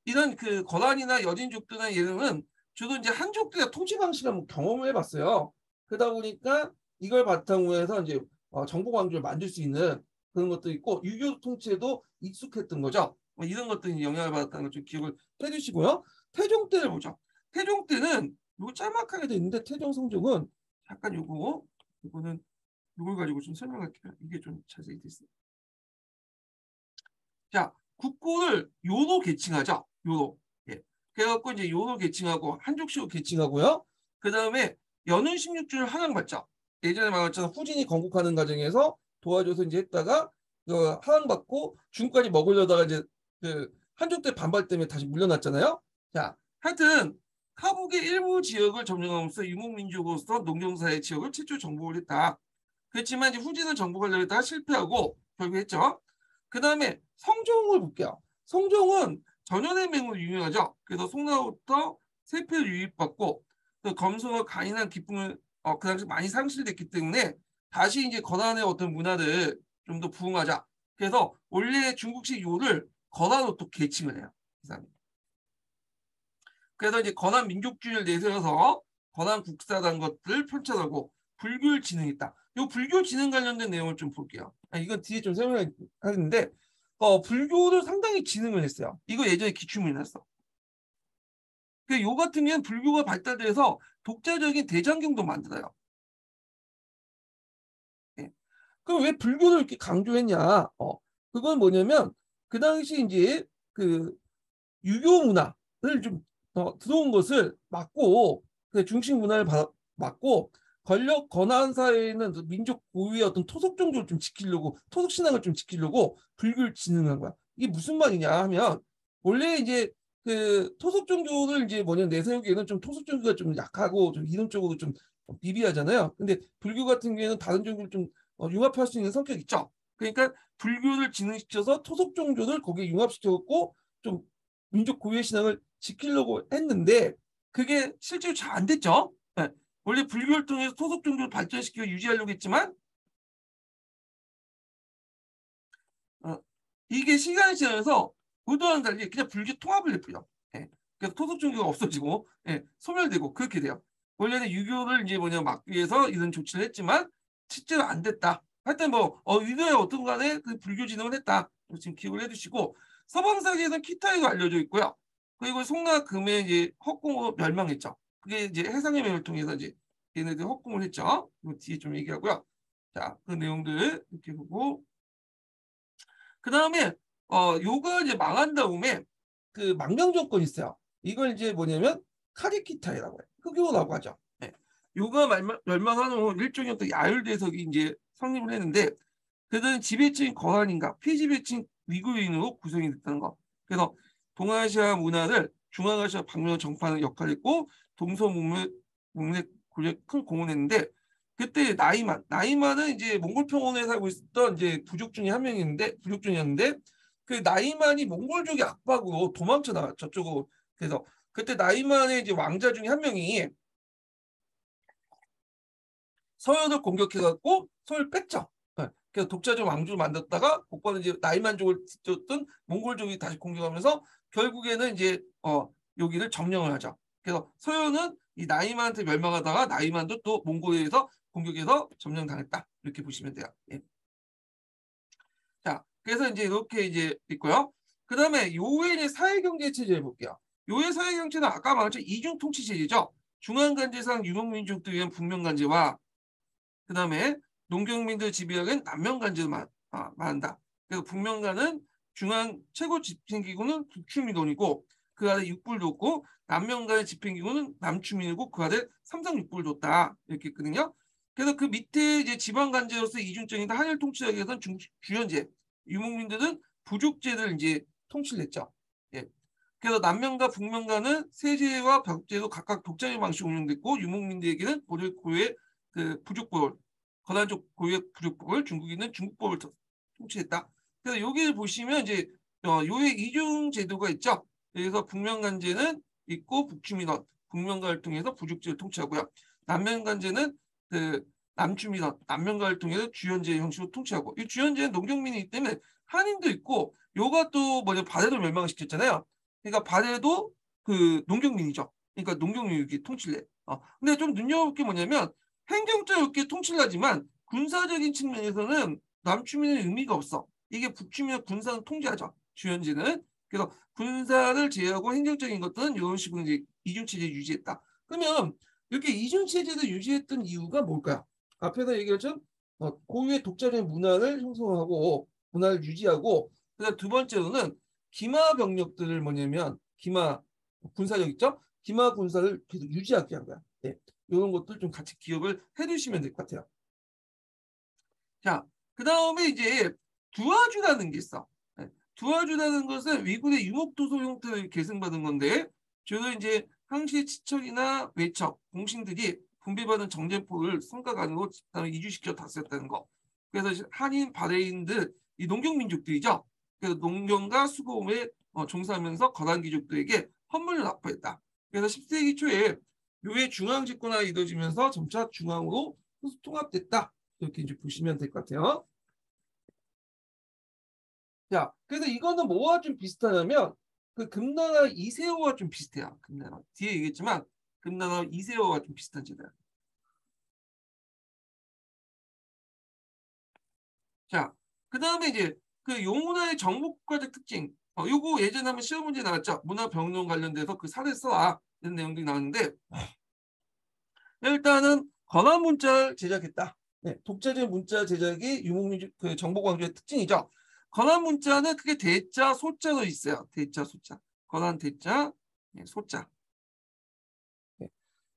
이런 그 거란이나 여진족들이나 얘는 주로 이제 한족들의 통치 방식을 한번 경험을 해봤어요. 그러다 보니까 이걸 바탕으로 해서 이제 정복 왕조를 만들 수 있는 그런 것도 있고 유교 통치에도 익숙했던 거죠. 이런 것들이 영향을 받았다는 걸 좀 기억을 해주시고요. 태종 때를 보죠. 태종 때는 이거 짤막하게 돼 있는데 태종 성종은 잠깐 이거는 이걸 가지고 좀 설명할게요. 이게 좀 자세히 돼 있어요. 자, 국고를 요로 계칭하죠. 요로. 예. 그래갖고 이제 요로 계칭하고 한족식으로 계칭하고요. 그 다음에 연운 16주를 하향받죠. 예전에 말했잖아. 후진이 건국하는 과정에서 도와줘서 이제 했다가 하향받고 중국까지 먹으려다가 이제 그 한족들 반발 때문에 다시 물러났잖아요. 자, 하여튼 카북의 일부 지역을 점령하면서 유목민족으로서 농경사의 지역을 최초 정복을 했다. 그렇지만 이제 후진을 정복하려고 했다가 실패하고 결국 했죠. 그 다음에 성종을 볼게요. 성종은 전현의 맹으로 유명하죠. 그래서 송나라부터 세패를 유입받고 그 검소와 간인한 기쁨을 그 당시 많이 상실됐기 때문에 다시 이제 건안의 어떤 문화를 좀 더 부흥하자. 그래서 원래 중국식 요를 건안으로 또 계칭을 해요. 이 사람이. 그래서 이제 건안 민족주의를 내세워서 건안 국사라는 것들을 펼쳐나고 불교를 진흥했다. 이 불교 진흥 관련된 내용을 좀 볼게요. 이건 뒤에 좀 설명하겠는데 불교를 상당히 진흥을 했어요. 이거 예전에 기출문이 났어. 요 같은 경우는 불교가 발달돼서 독자적인 대장경도 만들어요. 예. 그럼 왜 불교를 이렇게 강조했냐? 그건 뭐냐면 그 당시 이제 그 유교 문화를 좀 들어온 것을 막고 그 중식 문화를 막고 권력 권한 사회에는 민족 고유의 어떤 토속 종교를 좀 지키려고 토속 신앙을 좀 지키려고 불교를 진흥한 거야. 이게 무슨 말이냐 하면 원래 이제 그 토속 종교를 이제 뭐냐 내세우기에는 좀 토속 종교가 좀 약하고 좀 이론적으로 좀 미비하잖아요. 근데 불교 같은 경우에는 다른 종교를 좀 융합할 수 있는 성격이 있죠. 그러니까 불교를 진흥시켜서 토속 종교를 거기에 융합시켜갖고 좀 민족 고유의 신앙을 지키려고 했는데 그게 실제로 잘 안 됐죠. 네. 원래 불교를 통해서 토속 종교를 발전시키고 유지하려고 했지만 이게 시간이 지나면서 의도와는 달리 그냥 불교 통합을 해버려. 예. 그래서 토속 종교가 없어지고 예, 소멸되고 그렇게 돼요. 원래는 유교를 이제 막기 위해서 이런 조치를 했지만 실제로 안 됐다. 하여튼 의도야 어떤 간에 그 불교 진흥을 했다. 지금 기억을 해두시고 서방사기에서는 키타이가 알려져 있고요. 그리고 송나 금에 이제 헛공으로 멸망했죠. 그게 이제 해상의 매를 통해서 이제 얘네들 헛공을 했죠. 뒤에 좀 얘기하고요. 자, 그 내용들 이렇게 보고 그 다음에 요가 이제 망한 다음에 그 망명 정권이 있어요. 이걸 이제 뭐냐면 카리키타이라고 해요. 흑요라고 하죠. 네. 요가 멸망한 후 일종의 또 야율대석이 이제 성립을 했는데 그들은 지배층 거한인가 피지배층 위구인으로 구성이 됐다는 거. 그래서 동아시아 문화를 중앙아시아 방면 정파하는 역할을 했고 동서문맥 큰 공헌을 했는데 그때 나이만은 이제 몽골 평원에 살고 있었던 이제 부족 중에 한 명인데 부족 중이었는데 그 나이만이 몽골족의 압박으로 도망쳐 나갔죠. 저쪽으로. 그래서 그때 나이만의 이제 왕자 중에 한 명이 서현을 공격해갖고 서현을 뺐죠. 네. 그래서 독자적 왕조를 만들었다가 곧바로 이제 나이만족을 지켰던 몽골족이 다시 공격하면서 결국에는 이제 여기를 점령을 하죠. 그래서 서현은 이 나이만한테 멸망하다가 나이만도 또 몽골에서 공격해서 점령당했다. 이렇게 보시면 돼요. 예. 자, 그래서 이제 이렇게 이제 있고요. 그 다음에 요의 사회경제 체제를 볼게요. 요의 사회경제는 아까 말했죠. 이중 통치 체제죠. 중앙간제상 유목민족들 위한 북명간제와 그 다음에 농경민들 지배하기엔 남명간제를 말한다. 그래서 북명간은 중앙 최고 집행기구는 북추민원이고 그 아래 육부를 뒀고 남명간의 집행기구는 남추민이고 그 아래 삼성육부를 뒀다. 이렇게 했거든요. 그래서 그 밑에 이제 지방간제로서 이중적인 한일 통치하기 위해서는 주연제, 유목민들은 부족제를 이제 통치를 했죠. 예. 그래서 남명과 북명간은 세제와 벽제도 각각 독자의 방식으로 운영됐고 유목민들에게는 고려의 그 부족법을 거란족 고유의 부족법을 중국인은 중국법을 통치했다. 그래서 여기를 보시면 이제 요의 이중 제도가 있죠. 그래서 북명간제는 있고 북추민원, 북명가를 통해서 부족제를 통치하고요. 남명간제는 그 남추민원, 남명가를 통해서 주연제 형식으로 통치하고 이 주연제는 농경민이기 때문에 한인도 있고 요가 또 바레도 멸망시켰잖아요. 그러니까 바레도 그 농경민이죠. 그러니까 농경민이 통치를 해. 근데 좀 눈여볼 게 뭐냐면 행정적으로 통치를 하지만 군사적인 측면에서는 남추민의 의미가 없어. 이게 북추민의 군사는 통제하죠. 주연제는. 그래서 군사를 제외하고 행정적인 것들은 이런 식으로 이제 이중체제 유지했다. 그러면 이렇게 이중체제를 유지했던 이유가 뭘까요? 앞에서 얘기했죠. 고유의 독자적인 문화를 형성하고 문화를 유지하고 그다음 두 번째로는 기마 병력들을 뭐냐면 기마 군사력 있죠? 기마 군사를 계속 유지하게 한 거야. 네. 이런 것들 좀 같이 기억을 해두시면 될 것 같아요. 자, 그 다음에 이제 두아주라는 게 있어. 네. 두아주라는 것은 위군의 유목도소 형태를 계승받은 건데 주로 이제 항시 치척이나 외척, 공신들이 분배받은 정제포를 성곽 안으로 이주시켜 다스렸다는 거. 그래서 한인, 바레인들, 이 농경민족들이죠. 그래서 농경과 수공에 종사하면서 거란 귀족들에게 헌물을 납부했다. 그래서 10세기 초에 묘의 중앙 집권화가 이루어지면서 점차 중앙으로 통합됐다. 이렇게 이제 보시면 될 것 같아요. 자, 그래서 이거는 뭐와 좀 비슷하냐면 그 금나라 이세호와 좀 비슷해요. 금나라 뒤에 얘기했지만 금나라 이세호와 좀 비슷한 제도야. 자, 그 다음에 이제 그 용문화의 정복국가적 특징. 요거 예전에 한번 시험 문제 나왔죠. 문화병론 관련돼서 그 사례 써와 이런 내용들이 나왔는데 일단은 건화 문자를 제작했다. 네, 독자적 문자 제작이 유목민족 그 정복왕조의 특징이죠. 건환 문자는 크게 대자, 소자로 있어요. 대자, 소자. 건환 대자, 네, 소자. 네.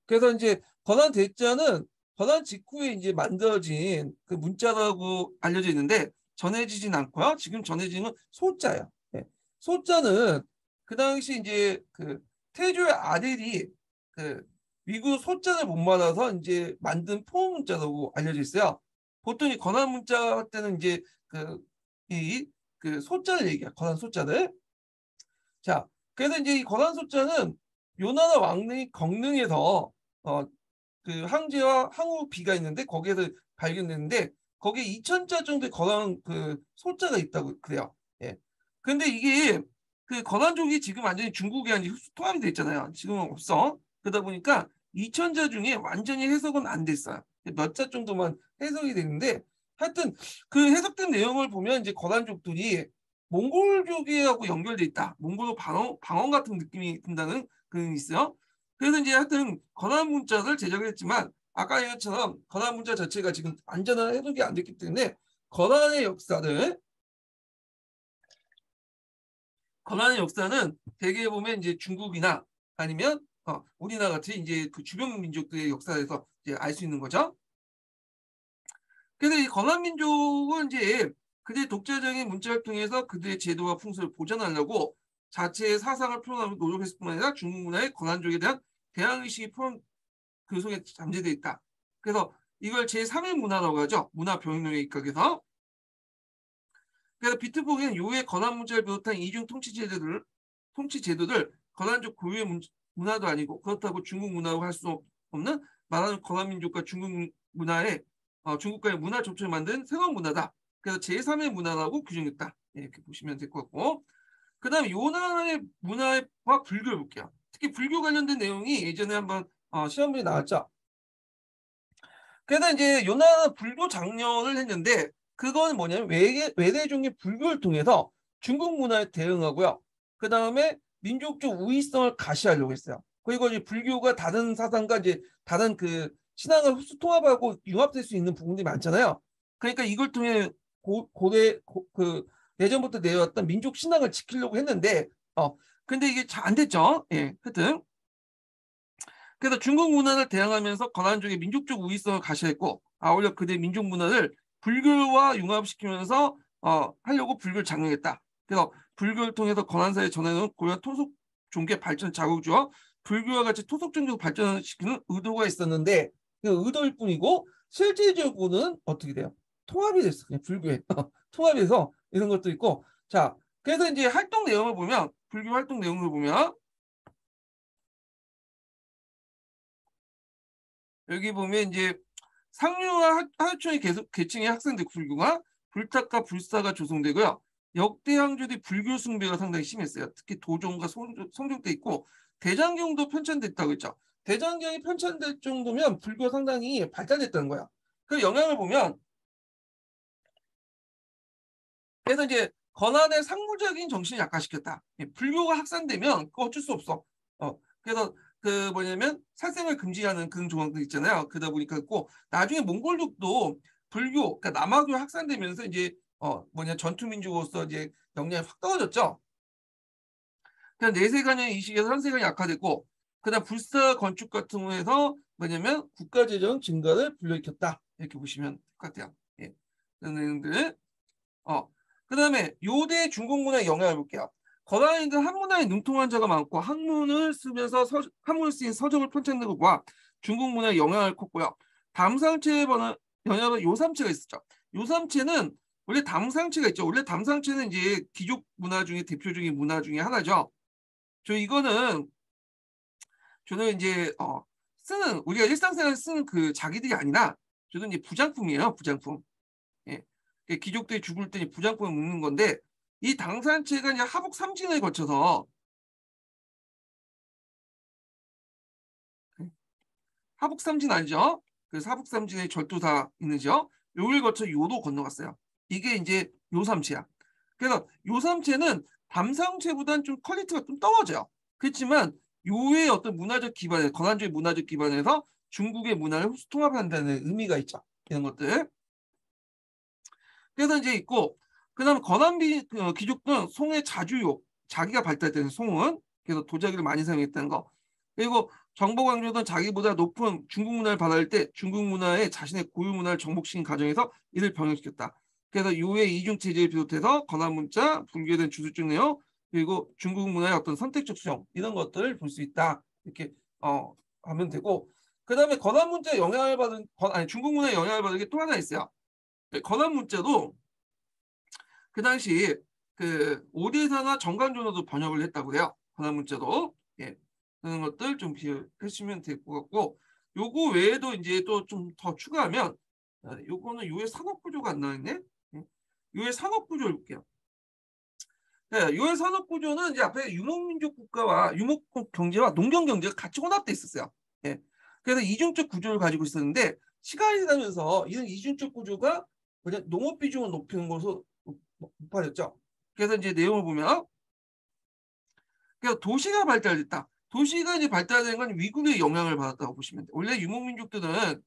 그래서 이제 건환 대자는 건환 직후에 이제 만들어진 그 문자라고 알려져 있는데 전해지진 않고요. 지금 전해지는 소자예요. 네. 소자는 그 당시 이제 그 태조의 아들이 그 위구 소자를 못 받아서 이제 만든 포옹 문자라고 알려져 있어요. 보통 이 건환 문자 때는 이제 그 소자를 얘기해요. 건환 소자를. 자, 그래서 이제 이 거란소자는 요나나 왕릉이 경릉에서 그 항제와 항우비가 있는데 거기에서 발견됐는데 거기에 2,000자 정도의 거란 그 소자가 있다고 그래요. 예. 근데 이게 그 거란족이 지금 완전히 중국에 이제 흡수 통합이 돼 있잖아요. 지금은 없어. 그러다 보니까 2,000자 중에 완전히 해석은 안 됐어요. 몇 자 정도만 해석이 되는데 하여튼 그 해석된 내용을 보면 이제 거란족들이 몽골족하고 연결돼 있다. 몽골로 방언 같은 느낌이 든다는 그런 게 있어요. 그래서 이제 하여튼 건환 문자를 제작을 했지만 아까 얘기처럼 건환 문자 자체가 지금 완전한 해석이 안 됐기 때문에 건환의 역사를 건환의 역사는 대개 보면 이제 중국이나 아니면 우리나라 같이 이제 그 주변 민족들의 역사에서 이제 알 수 있는 거죠. 그래서 이 건환 민족은 이제 그들의 독자적인 문자를 통해서 그들의 제도와 풍습을 보존하려고 자체의 사상을 표현하고 노력했을 뿐만 아니라 중국 문화의 건환족에 대한 대항의식이 포함 그 속에 잠재되어 있다. 그래서 이걸 제3의 문화라고 하죠. 문화 병행론에 입각해서. 그래서 비트폭은 요의 건환 문자를 비롯한 이중 통치 제도들 건환족 고유의 문화도 아니고 그렇다고 중국 문화라고 할 수 없는 말하는 건환 민족과 중국 문화의 중국과의 문화 접촉을 만든 새로운 문화다. 그래서 제3의 문화라고 규정했다. 이렇게 보시면 될 것 같고. 그 다음에 요나라의 문화와 불교를 볼게요. 특히 불교 관련된 내용이 예전에 한번 시험문에 나왔죠. 그래서 이제 요나는 불교 장려를 했는데 그건 뭐냐면 외대종의 불교를 통해서 중국 문화에 대응하고요. 그 다음에 민족적 우위성을 가시하려고 했어요. 그리고 이제 불교가 다른 사상과 이제 다른 그 신앙을 흡수 통합하고 융합될 수 있는 부분들이 많잖아요. 그러니까 이걸 통해 그 예전부터 내려왔던 민족 신앙을 지키려고 했는데 근데 이게 잘 안 됐죠. 예, 하여튼 그래서 중국 문화를 대항하면서 건한족의 민족적 우위성을 가시했고 아울러 그들의 민족 문화를 불교와 융합시키면서 하려고 불교를 장려했다. 그래서 불교를 통해서 건한사에 전해놓은 고유한 토속 종교 발전 자극 주어 불교와 같이 토속 종교 발전시키는 의도가 있었는데 그 의도일 뿐이고 실질적으로는 어떻게 돼요? 통합이 됐어. 그냥 불교에 통합해서 이런 것도 있고 자 그래서 이제 활동 내용을 보면 불교 활동 내용을 보면 여기 보면 이제 상류와 하류층의 계층의 학생들 불교가 불탁과 불사가 조성되고요. 역대 항조들이 불교 숭배가 상당히 심했어요. 특히 도종과 성종 때 있고 대장경도 편찬됐다고 했죠. 대장경이 편찬될 정도면 불교가 상당히 발달됐다는 거야. 그 영향을 보면 그래서 이제 건한의 상부적인 정신을 약화시켰다. 불교가 확산되면 그거 어쩔 수 없어. 그래서 그 뭐냐면 살생을 금지하는 그런 조항들 있잖아요. 그러다 보니까 꼭 나중에 몽골족도 불교, 그러니까 남아교 확산되면서 이제 전투민족으로서 이제 역량이 확 떨어졌죠. 그냥 내세관의 이식에서 한세관이 약화됐고, 그다음 불사 건축 같은 거에서 뭐냐면 국가 재정 증가를 불러일으켰다. 이렇게 보시면 될 것 같아요. 예. 그런 내용들. 어. 그다음에 요대 중국 문화의 영향을 볼게요. 거란인들 한문화에 능통한 자가 많고 한문을 쓰면서 한문을 쓰인 서적을 편찬하는 것과 중국 문화의 영향을 컸고요. 담상체의 연합은 요삼체가 있었죠. 요삼체는 원래 담상체가 있죠. 원래 담상체는 이제 귀족 문화 중에 대표적인 문화 중에 하나죠. 이거는 저는 이제 쓰는 우리가 일상생활에 쓰는 그 자기들이 아니라 저는 이제 부장품이에요. 부장품. 예. 귀족들이 죽을 때 부장품을 묻는 건데 이 당산체가 이제 하북 삼진을 거쳐서 하북 삼진 알죠? 그 하북 삼진의 절도사 있는죠? 요를 거쳐 요도 건너갔어요. 이게 이제 요삼체야. 그래서 요삼체는 담상체보다는 좀 퀄리티가 좀 떨어져요. 그렇지만 요의 어떤 문화적 기반에 건한족의 문화적 기반에서 중국의 문화를 흡수 통합한다는 의미가 있죠. 이런 것들. 그래서 이제 있고 그다음 건한비 귀족은 송의 자주요 자기가 발달된 송은 그래서 도자기를 많이 사용했다는 거 그리고 정복왕조는 자기보다 높은 중국 문화를 받아들일 때 중국 문화에 자신의 고유 문화를 정복시킨 과정에서 이를 병행시켰다. 그래서 요의 이중 체제를 비롯해서 건한 문자, 불교에 대한 주술적 내용 그리고 중국 문화의 어떤 선택적 수용 이런 것들을 볼 수 있다. 이렇게 하면 되고 그다음에 건한 문자에 영향을 받은 아니 중국 문화에 영향을 받은 게 또 하나 있어요. 건한 문자도 그 당시 그 오대사나 정관조로도 번역을 했다고 해요. 전화 문자도 예, 그런 것들 좀 기억하시면 될 것 같고 요거 외에도 이제 또 좀 더 추가하면 요거는 요의 산업 구조가 안 나와있네. 요의 산업 구조를 볼게요. 네, 요의 산업 구조는 이제 앞에 유목민족 국가와 유목 경제와 농경 경제가 같이 혼합돼 있었어요. 예. 그래서 이중적 구조를 가지고 있었는데 시간이 지나면서 이런 이중적 구조가 뭐냐 농업 비중을 높이는 것으로 높아졌죠. 그래서 이제 내용을 보면 그래서 도시가 발달됐다. 도시가 이제 발달된 건 위구르의 영향을 받았다고 보시면 돼요. 원래 유목민족들은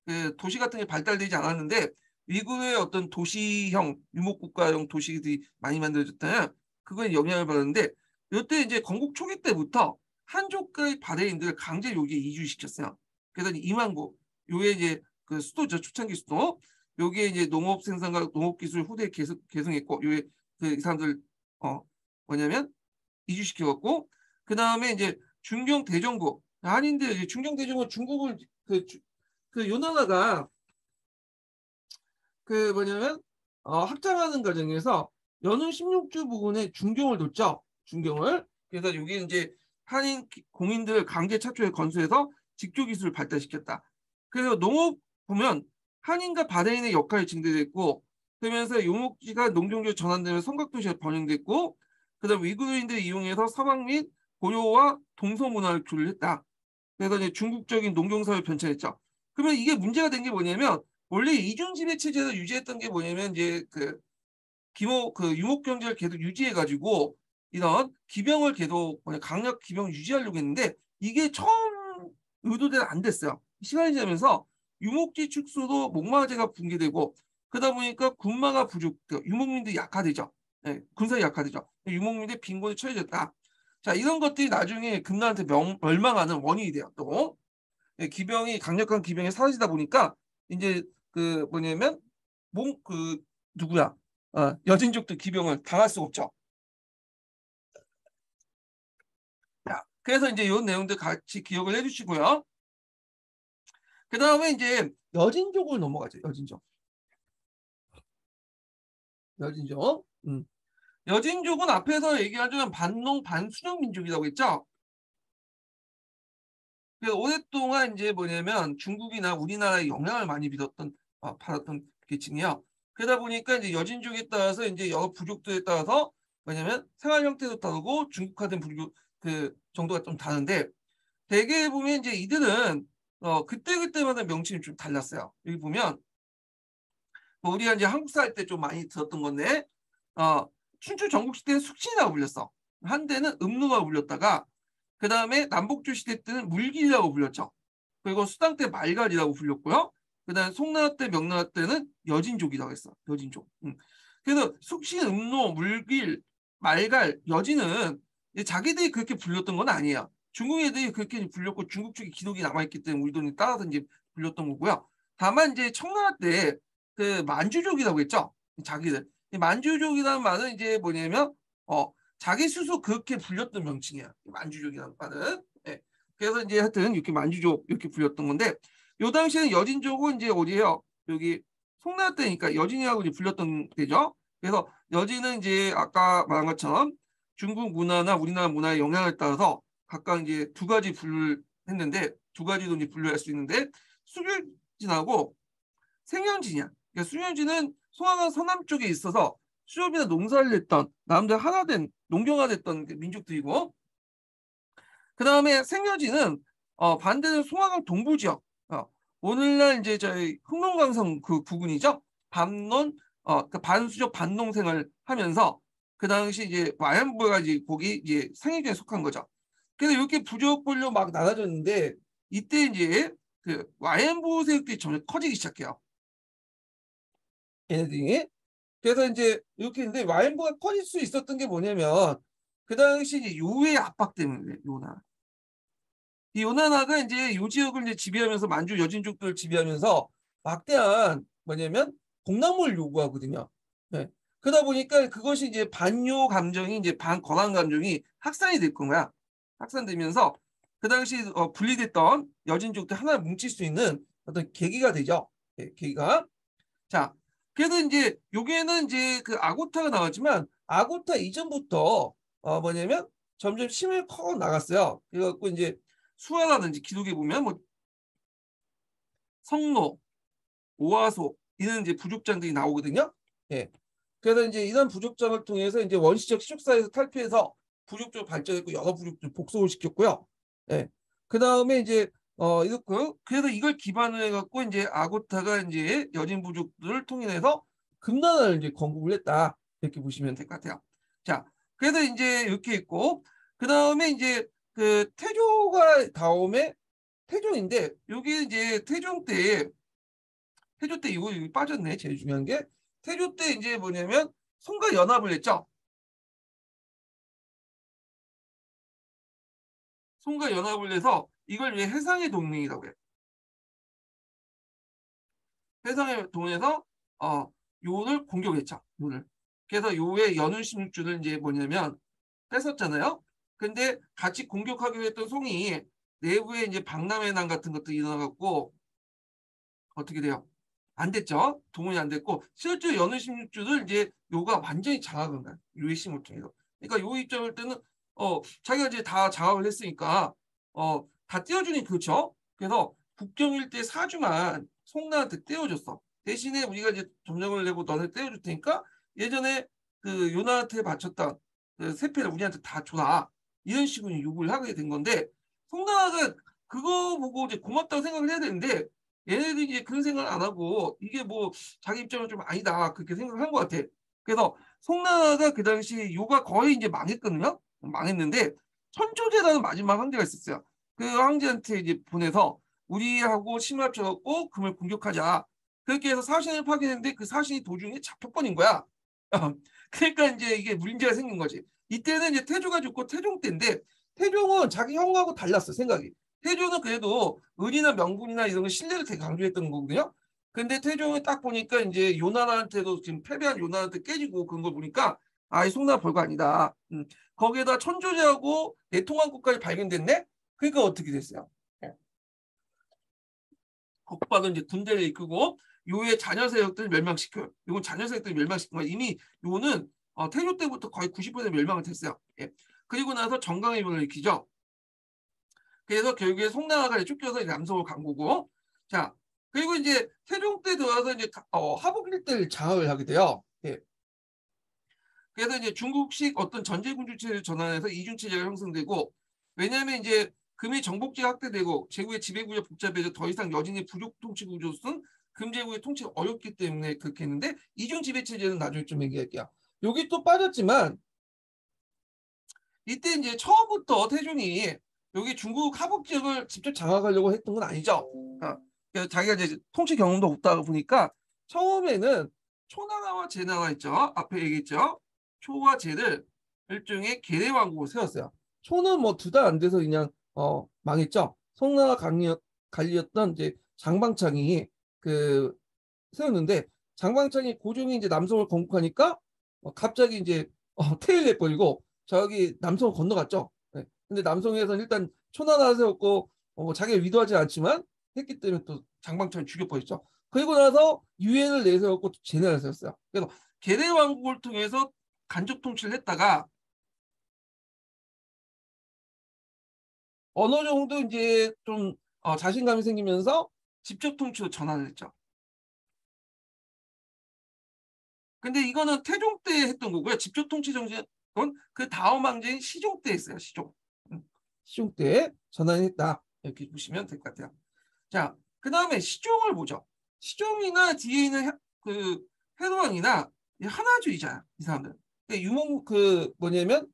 그 도시 같은 게 발달되지 않았는데 위구르의 어떤 도시형 유목국가형 도시들이 많이 만들어졌다면 그거에 영향을 받았는데 이때 이제 건국 초기 때부터 한족의 바레인들을 강제 여기에 이주시켰어요. 그래서 2만 구 요게 이제 그 수도죠. 초창기 수도 여기에 이제 농업 생산과 농업 기술 후대에 계승했고 요게 그 이 사람들 뭐냐면 이주시켜갖고 그 다음에 이제 중경 대정부 아닌데 이제 중경 대정부 중국을 그 요나나가 그 뭐냐면 확장하는 과정에서 연운 16주 부근에 중경을 뒀죠. 중경을. 그래서 여기 이제 한인 공인들을 강제 차출해 건수해서 직조 기술을 발달시켰다. 그래서 농업 보면 한인과 바레인의 역할이 증대됐고 그러면서 유목지가 농경지로 전환되면서 성곽도시가 번영됐고 그다음 위구르인들을 이용해서 서방 및 고려와 동서 문화를 교류했다. 그래서 이제 중국적인 농경사회를 변천했죠. 그러면 이게 문제가 된 게 뭐냐면 원래 이중지배 체제에서 유지했던 게 뭐냐면 이제 그 유목 경제를 계속 유지해가지고 이런 기병을 계속 강력 기병을 유지하려고 했는데 이게 처음 의도대로 안 됐어요. 시간이 지나면서 유목지 축소도 목마제가 붕괴되고 그러다 보니까 군마가 부족, 유목민들이 약화되죠. 네, 군사가 약화되죠. 유목민들이 빈곤에 처해졌다. 자, 이런 것들이 나중에 금나한테 멸망하는 원인이 돼요. 또 기병이 강력한 기병이 사라지다 보니까 이제 그 뭐냐면 누구야? 여진족도 기병을 당할 수 없죠. 자, 그래서 이제 이런 내용들 같이 기억을 해주시고요. 그 다음에 이제 여진족을 넘어가죠. 여진족. 여진족. 여진족은 앞에서 얘기하자면 반농 반수령 민족이라고 했죠. 그래서 오랫동안 이제 뭐냐면 중국이나 우리나라에 영향을 많이 받았던 계층이요. 그러다 보니까 이제 여진족에 따라서 이제 여러 부족들에 따라서 뭐냐면 생활 형태도 다르고 중국화된 부족 그 정도가 좀 다른데 대개 보면 이제 이들은 그때그때마다 명칭이 좀 달랐어요. 여기 보면 뭐 우리가 이제 한국사 할 때 좀 많이 들었던 건데 춘추 전국시대는 숙신이라고 불렸어. 한때는 음루라고 불렸다가 그 다음에 남북조 시대 때는 물길이라고 불렸죠. 그리고 수당 때 말갈이라고 불렸고요. 그 다음에 송나라 때 명나라 때는 여진족이라고 했어. 여진족. 그래서 숙신, 음로, 물길, 말갈, 여진은 자기들이 그렇게 불렸던 건 아니에요. 중국 애들이 그렇게 불렸고 중국 쪽에 기록이 남아있기 때문에 우리도 따라서 이제 불렸던 거고요. 다만 이제 청나라 때 그 만주족이라고 했죠. 자기들. 만주족이라는 말은 이제 뭐냐면 자기 스스로 그렇게 불렸던 명칭이야. 만주족이라는 말은. 네. 그래서 이제 하여튼 이렇게 만주족 이렇게 불렸던 건데 요 당시에는 여진족은 이제 어디에요? 여기 송나라 때니까 여진이라고 이제 불렸던 데죠. 그래서 여진은 이제 아까 말한 것처럼 중국 문화나 우리나라 문화의 영향을 따라서 각각 이제 두 가지 분류를 했는데 두 가지로 이제 분류할 수 있는데 수길진하고 생현진이야. 그러니까 수현진은 송화강 서남 쪽에 있어서 수렵이나 농사를 했던 남들 하나된 농경화됐던 민족들이고 그 다음에 생현진은 반대로 송화강 동부 지역 오늘날 이제 저희 흑농강성 그 부근이죠. 반론 그 반수족 반농 생활을 하면서 그 당시 이제 와연부가 이제 거기 이제 상해군에 속한 거죠. 그래서 이렇게 부족불로 막 나눠졌는데 이때 이제 그 와연부 세력들이 점점 커지기 시작해요. 얘네들이. 그래서 이제 이렇게 있는데 와인부가 커질 수 있었던 게 뭐냐면 그 당시 이제 요의 압박 때문에 요나. 이 요나나가 이제 요 지역을 이제 지배하면서 만주 여진족들을 지배하면서 막대한 뭐냐면 공납을 요구하거든요. 네. 그러다 보니까 그것이 이제 반요 감정이 이제 반거란 감정이 확산이 될 거야. 확산되면서 그 당시 분리됐던 여진족들 하나 뭉칠 수 있는 어떤 계기가 되죠. 네, 계기가. 자, 그래서 이제 여기에는 이제 그 아고타가 나왔지만 아고타 이전부터 뭐냐면 점점 힘을 커 나갔어요. 그래갖고 이제 수화라든지 기록에 보면 뭐 성노, 오화소 이런 이제 부족장들이 나오거든요. 예. 그래서 이제 이런 부족장을 통해서 이제 원시적 시족사에서 탈피해서 부족적으로 발전했고 여러 부족들 복속을 시켰고요. 예. 그 다음에 이제 이렇고 그래서 이걸 기반으로 해갖고 이제 아고타가 이제 여진 부족들을 통일해서 금나라를 이제 건국을 했다 이렇게 보시면 될 것 같아요. 자, 그래서 이제 이렇게 있고 그 다음에 이제 그 태조가 다음에 태종인데 여기 이제 태조 때 이거 빠졌네. 제일 중요한 게 태조 때 이제 뭐냐면 송과 연합을 했죠. 송과 연합을 해서 이걸 왜 해상의 동맹이라고 해요. 해상의 동맹에서 요를 공격했죠. 요를. 그래서 요의 연운 16주를 이제 뭐냐면 뺏었잖아요. 근데 같이 공격하기로 했던 송이 내부에 이제 박람회난 같은 것도 일어나갖고 어떻게 돼요? 안 됐죠. 동원이 안 됐고 실제 연운 16주를 이제 요가 완전히 장악한 거야. 요의 힘을 통해서. 그러니까 요 입장일 때는 자기가 이제 다 장악을 했으니까 다 떼어주니 그렇죠. 그래서 국경 일대 사주만 송나한테 떼어줬어. 대신에 우리가 이제 점령을 내고 너네 떼어줄 테니까 예전에 그 요나한테 바쳤던 그 세패를 우리한테 다 줘라. 이런 식으로 요구를 하게 된 건데 송나가 그거 보고 이제 고맙다고 생각을 해야 되는데 얘네들이 이제 그런 생각을 안 하고 이게 뭐 자기 입장은 좀 아니다 그렇게 생각을 한 것 같아. 그래서 송나라가 그 당시 요가 거의 이제 망했거든요. 망했는데 천조제라는 마지막 황제가 있었어요. 그 황제한테 이제 보내서 우리하고 힘을 합쳐갖고 금을 공격하자. 그렇게 해서 사신을 파견했는데 그 사신이 도중에 잡혀버린 거야. 그러니까 이제 이게 문제가 생긴 거지. 이때는 이제 태조가 죽고 태종 때인데 태종은 자기 형하고 달랐어 생각이. 태조는 그래도 의리나 명분이나 이런 거 신뢰를 되게 강조했던 거거든요. 근데 태종이 딱 보니까 이제 요나라한테도 지금 패배한 요나라한테 깨지고 그런 걸 보니까 이 송나라 별거 아니다. 거기에다 천조제하고 내통왕국까지 발견됐네. 그러니까 어떻게 됐어요? 곧바로 이제 군대를 이끌고 요의 자녀 세력들을 멸망시켜요. 이건 자녀 세력들을 멸망시킨 거야. 이미 요는 태조 때부터 거의 90% 멸망을 했어요. 예. 그리고 나서 정강의 문을 일으키죠. 그래서 결국에 송나라가 쫓겨서 남성을 간 거고. 자, 그리고 이제 태종 때 들어와서 이제 하복 일대를 장악을 하게 돼요. 예. 그래서 이제 중국식 어떤 전제군주체를 전환해서 이중체제가 형성되고 왜냐하면 이제 금의 정복제가 확대되고 제국의 지배구조 복잡해져 더 이상 여진의 부족 통치 구조로서는 금제국의 통치가 어렵기 때문에 그렇게 했는데 이중 지배체제는 나중에 좀 얘기할게요. 여기 또 빠졌지만 이때 이제 처음부터 태종이 여기 중국 하북 지역을 직접 장악하려고 했던 건 아니죠. 그래서 자기가 이제 통치 경험도 없다 보니까 처음에는 초나라와 제나라 있죠. 앞에 얘기했죠. 초와 제를 일종의 계례왕국을 세웠어요. 초는 뭐 2달 안 돼서 그냥 망했죠. 송나라 관리였던 이제 장방창이 그 세웠는데 장방창이 고종이 이제 남성을 건국하니까 갑자기 이제 퇴위를 해버리고 저기 남성을 건너갔죠. 네. 근데 남성에서는 일단 초나라 세웠고 뭐 자기가 위도하지 않지만 했기 때문에 또 장방창을 죽여버렸죠. 그리고 나서 유엔을 내세웠고 제네를 세웠어요. 그래서 계례 왕국을 통해서 간접 통치를 했다가 어느 정도 이제 좀 자신감이 생기면서 직접 통치로 전환을 했죠. 근데 이거는 태종 때 했던 거고요. 직접 통치 정신은 그 다음 황제인 시종 때 했어요. 시종. 시종 때 전환했다. 이렇게 보시면 될 것 같아요. 자, 그 다음에 시종을 보죠. 시종이나 뒤에 있는 그 해로왕이나 하나주의자야. 이 사람들. 유목 그 뭐냐면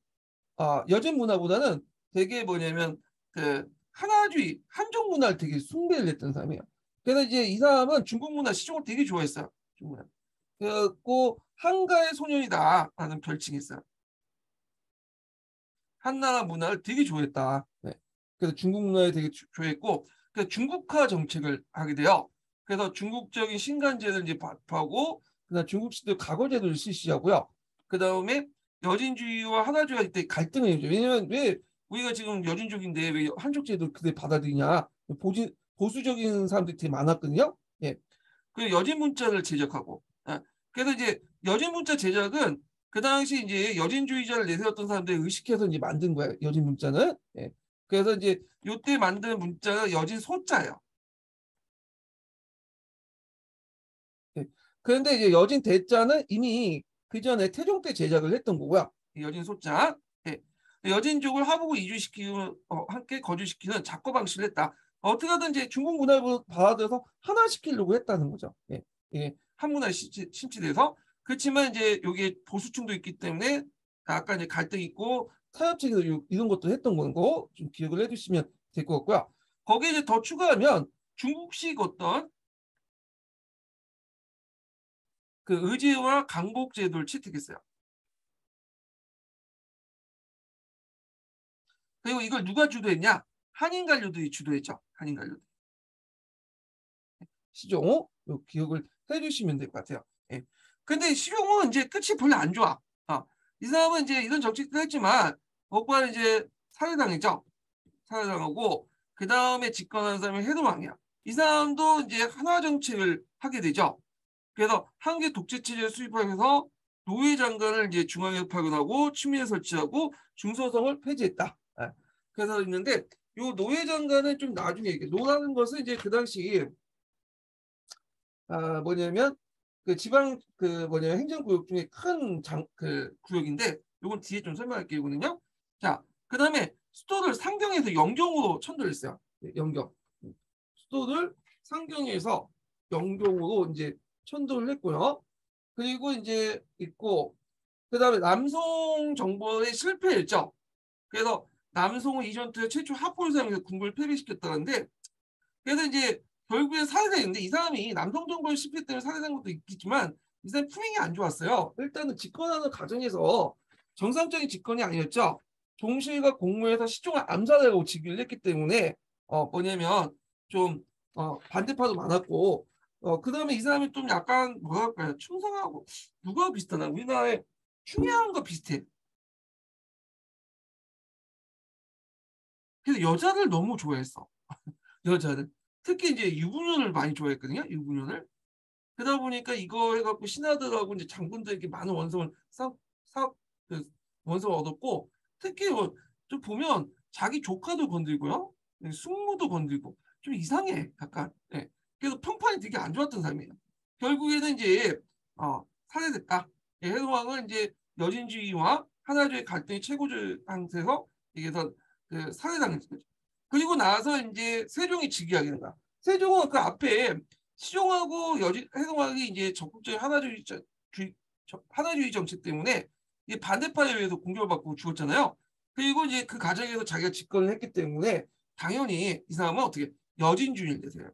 여진 문화보다는 되게 뭐냐면 그 하나주의 한족 문화를 되게 숭배를 했던 사람이에요. 그래서 이제 이 사람은 중국 문화 시종을 되게 좋아했어요. 중국 문화. 그래갖고 한가의 소년이다라는 별칭이 있어요. 한나라 문화를 되게 좋아했다. 네. 그래서 중국 문화에 되게 좋아했고 그래서 중국화 정책을 하게 돼요. 그래서 중국적인 신간제를 이제 하고 그다음 중국식도 가거제도를 실시하고요. 그 다음에 여진주의와 하나주의가 이때 갈등을 해요. 왜냐면 왜 우리가 지금 여진족인데 왜 한족제도 그대 받아들이냐 보수적인 사람들이 되게 많았거든요. 예. 그 여진 문자를 제작하고 그래서 이제 여진 문자 제작은 그 당시 이제 여진주의자를 내세웠던 사람들이 의식해서 이제 만든 거예요. 여진 문자는. 예. 그래서 이제 요때 만든 문자가 여진 소자예요. 예. 그런데 이제 여진 대자는 이미 그 전에 태종 때 제작을 했던 거고요. 여진 소자. 예. 여진족을 하부고 이주시키고 함께 거주시키는 작거 방식을 했다. 어떻게든지 중국 문화를 받아들여서 하나시키려고 했다는 거죠. 예. 예. 한 문화에 심취돼서. 그렇지만 이제 여기에 보수층도 있기 때문에 아까 이제 갈등 있고 타협책에서 이런 것도 했던 거 좀 기억을 해주시면 될 것 같고요. 거기에 이제 더 추가하면 중국식 어떤 그 의제와 강복 제도를 채택했어요. 그리고 이걸 누가 주도했냐? 한인 관료들이 주도했죠. 한인 관료들. 시종호 기억을 해주시면 될 것 같아요. 예. 근데 시종호는 이제 끝이 별로 안 좋아. 이 사람은 이제 이런 정책도 했지만 오빠는 이제 살해당했죠. 살해당하고 그 다음에 집권한 사람이 해동왕이야. 이 사람도 이제 한화 정책을 하게 되죠. 그래서 한개 독재 체제를 수립하면서 노예 장관을 이제 중앙에 파견하고 추미애 설치하고 중서성을 폐지했다. 예. 그래서 있는데 요 노예 장관은 좀 나중에 이게 노라는 것은 이제 그 당시 뭐냐면 그 지방 그 뭐냐면 행정구역 중에 큰 그 구역인데 요건 뒤에 좀 설명할게요. 이거는요. 자, 그다음에 수도를 상경에서 영경으로 천도를 했어요. 네, 영경. 수도를 상경에서 영경으로 이제 천도를 했고요. 그리고 이제 있고 그다음에 남송 정벌에 실패했죠. 그래서 남송은 이전 때 최초 합포를 사용해서 군부를 패배시켰다는데 그래서 이제 결국에 살해됐는데 이 사람이 남성정벌 실패 때문에 살해된 것도 있겠지만 이 사람이 품행이 안 좋았어요. 일단은 집권하는 과정에서 정상적인 집권이 아니었죠. 종실과 공무에서 시종을 암살하려고 즉위를 했기 때문에 뭐냐면 좀 반대파도 많았고 그다음에 이 사람이 좀 약간 뭐랄까요 충성하고 누가 비슷하나 우리나라의 충양과 비슷해. 그래서 여자를 너무 좋아했어. 여자를 특히 이제 유부녀를 많이 좋아했거든요. 유부녀를. 그러다 보니까 이거 해갖고 신하들하고 이제 장군들에게 많은 원성을 그 원성을 얻었고 특히 좀 보면 자기 조카도 건들고요, 숙모도 건들고 좀 이상해 약간. 예. 그래서 평판이 되게 안 좋았던 사람이에요. 결국에는 이제 살해됐다. 예, 해동왕은 이제 여진주의와 하나주의 갈등이 최고조 상태에서 여기서 그 살해당했죠. 그리고 나서 이제 세종이 즉위하게 된다. 세종은 그 앞에 시종하고 해동왕이 이제 적극적인 하나주의 정책 때문에 이 반대파에 의해서 공격을 받고 죽었잖아요. 그리고 이제 그 과정에서 자기가 집권을 했기 때문에 당연히 이 사람은 어떻게 여진주의를 내세요.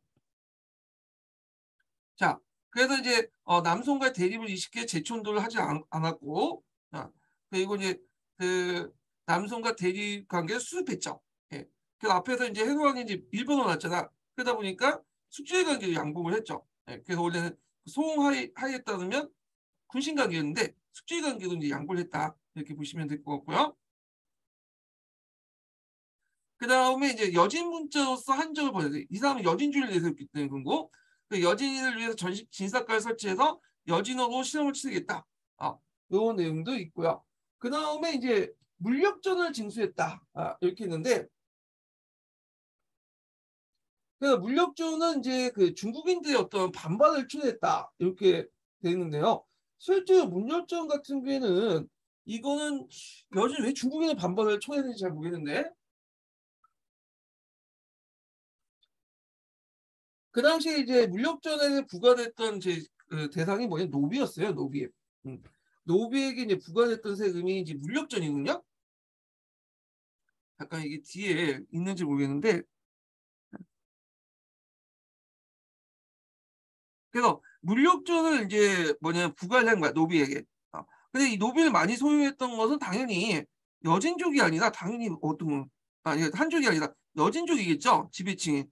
자, 그래서 이제 남성과의 대립을 일으키게 재천도를 하지 않았고, 그리고 이제 그 남성과 대립 관계를 수습했죠. 예. 그 앞에서 이제 해동왕이 이제 일본어 났잖아. 그러다 보니까 숙주의 관계를 양보를 했죠. 예. 그래서 원래는 소홍하에 따르면 군신 관계였는데 숙주의 관계도 이제 양보를 했다. 이렇게 보시면 될 것 같고요. 그 다음에 이제 여진 문자로서 한정을 벌여요. 이 사람은 여진주의를 내세웠기 때문에 그런 거. 그 여진을 위해서 진사과를 설치해서 여진으로 실험을 치르겠다. 이런 내용도 있고요. 그 다음에 이제 물력전을 징수했다. 이렇게 했는데 그 물력전은 이제 그 중국인들의 어떤 반발을 초래했다. 이렇게 되어 있는데요. 실제로 물력전 같은 경우에는 이거는 여진 왜 중국인의 반발을 초래했는지 잘 모르겠는데 그 당시에 이제 물력전에 부과됐던 그 대상이 뭐냐 노비였어요. 노비. 음. 노비에게 이제 부과됐던 세금이 이제 물력전이거든요. 약간 이게 뒤에 있는지 모르겠는데 그래서 물력전을 이제 뭐냐 부과를 한 거야 노비에게. 근데 이 노비를 많이 소유했던 것은 당연히 여진족이 아니라 당연히 어떤 아니 한족이 아니라 여진족이겠죠 지배층이.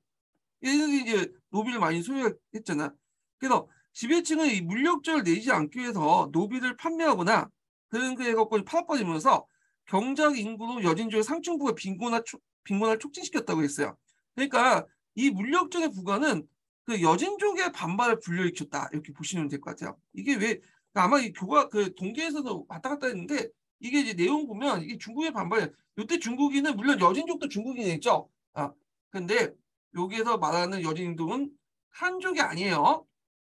얘들이 이제 노비를 많이 소유했잖아. 그래서 지배층은 이 물력전을 내지 않기 위해서 노비를 판매하거나 그런 게 갖고 파업받으면서 경작 인구로 여진족의 상층부가 빈곤을 촉진시켰다고 했어요. 그러니까 이 물력전의 부과는 그 여진족의 반발을 불러일으켰다 이렇게 보시면 될 것 같아요. 이게 왜 그러니까 아마 이 교과 그 동계에서도 왔다 갔다 했는데 이게 이제 내용 보면 이게 중국의 반발이에요. 이때 중국인은 물론 여진족도 중국인이겠죠. 근데 여기에서 말하는 여진족은 한족이 아니에요.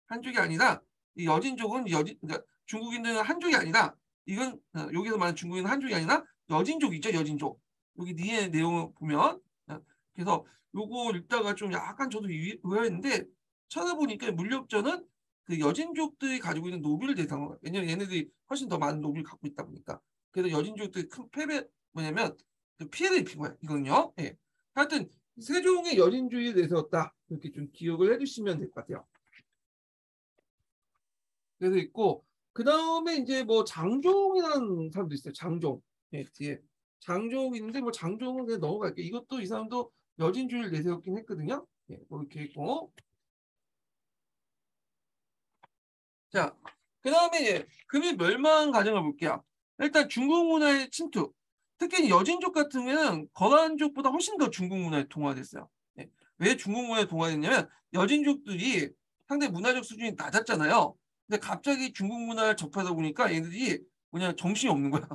한족이 아니라 이 여진족은 그러니까 중국인들은 한족이 아니라 이건 여기서 말하는 중국인은 한족이 아니라 여진족이죠. 여진족. 여기 뒤에 내용을 보면 그래서 요거 읽다가 좀 약간 저도 의아했는데 찾아보니까 물력전은 그 여진족들이 가지고 있는 노비를 대상으로 왜냐면 얘네들이 훨씬 더 많은 노비를 갖고 있다 보니까 그래서 여진족들이 큰 패배 뭐냐면 그 피해를 입힌 거야 이건요. 예. 하여튼 세종의 여진주의에 내세웠다 이렇게 좀 기억을 해주시면 될 것 같아요. 그래서 있고 그 다음에 이제 뭐 장종이라는 사람도 있어요. 장종. 예, 뒤에 장종이 있는데 뭐 장종은 그냥 넘어갈게요. 이것도 이 사람도 여진주의를 내세웠긴 했거든요. 예, 뭐 이렇게 있고 자, 그 다음에 이제 금이 멸망 과정을 볼게요. 일단 중국 문화의 침투. 특히 여진족 같은 경우는 거란족보다 훨씬 더 중국 문화에 동화됐어요. 예. 왜 중국 문화에 동화됐냐면 여진족들이 상당히 문화적 수준이 낮았잖아요. 근데 갑자기 중국 문화를 접하다 보니까 얘들이 그냥 정신이 없는 거야.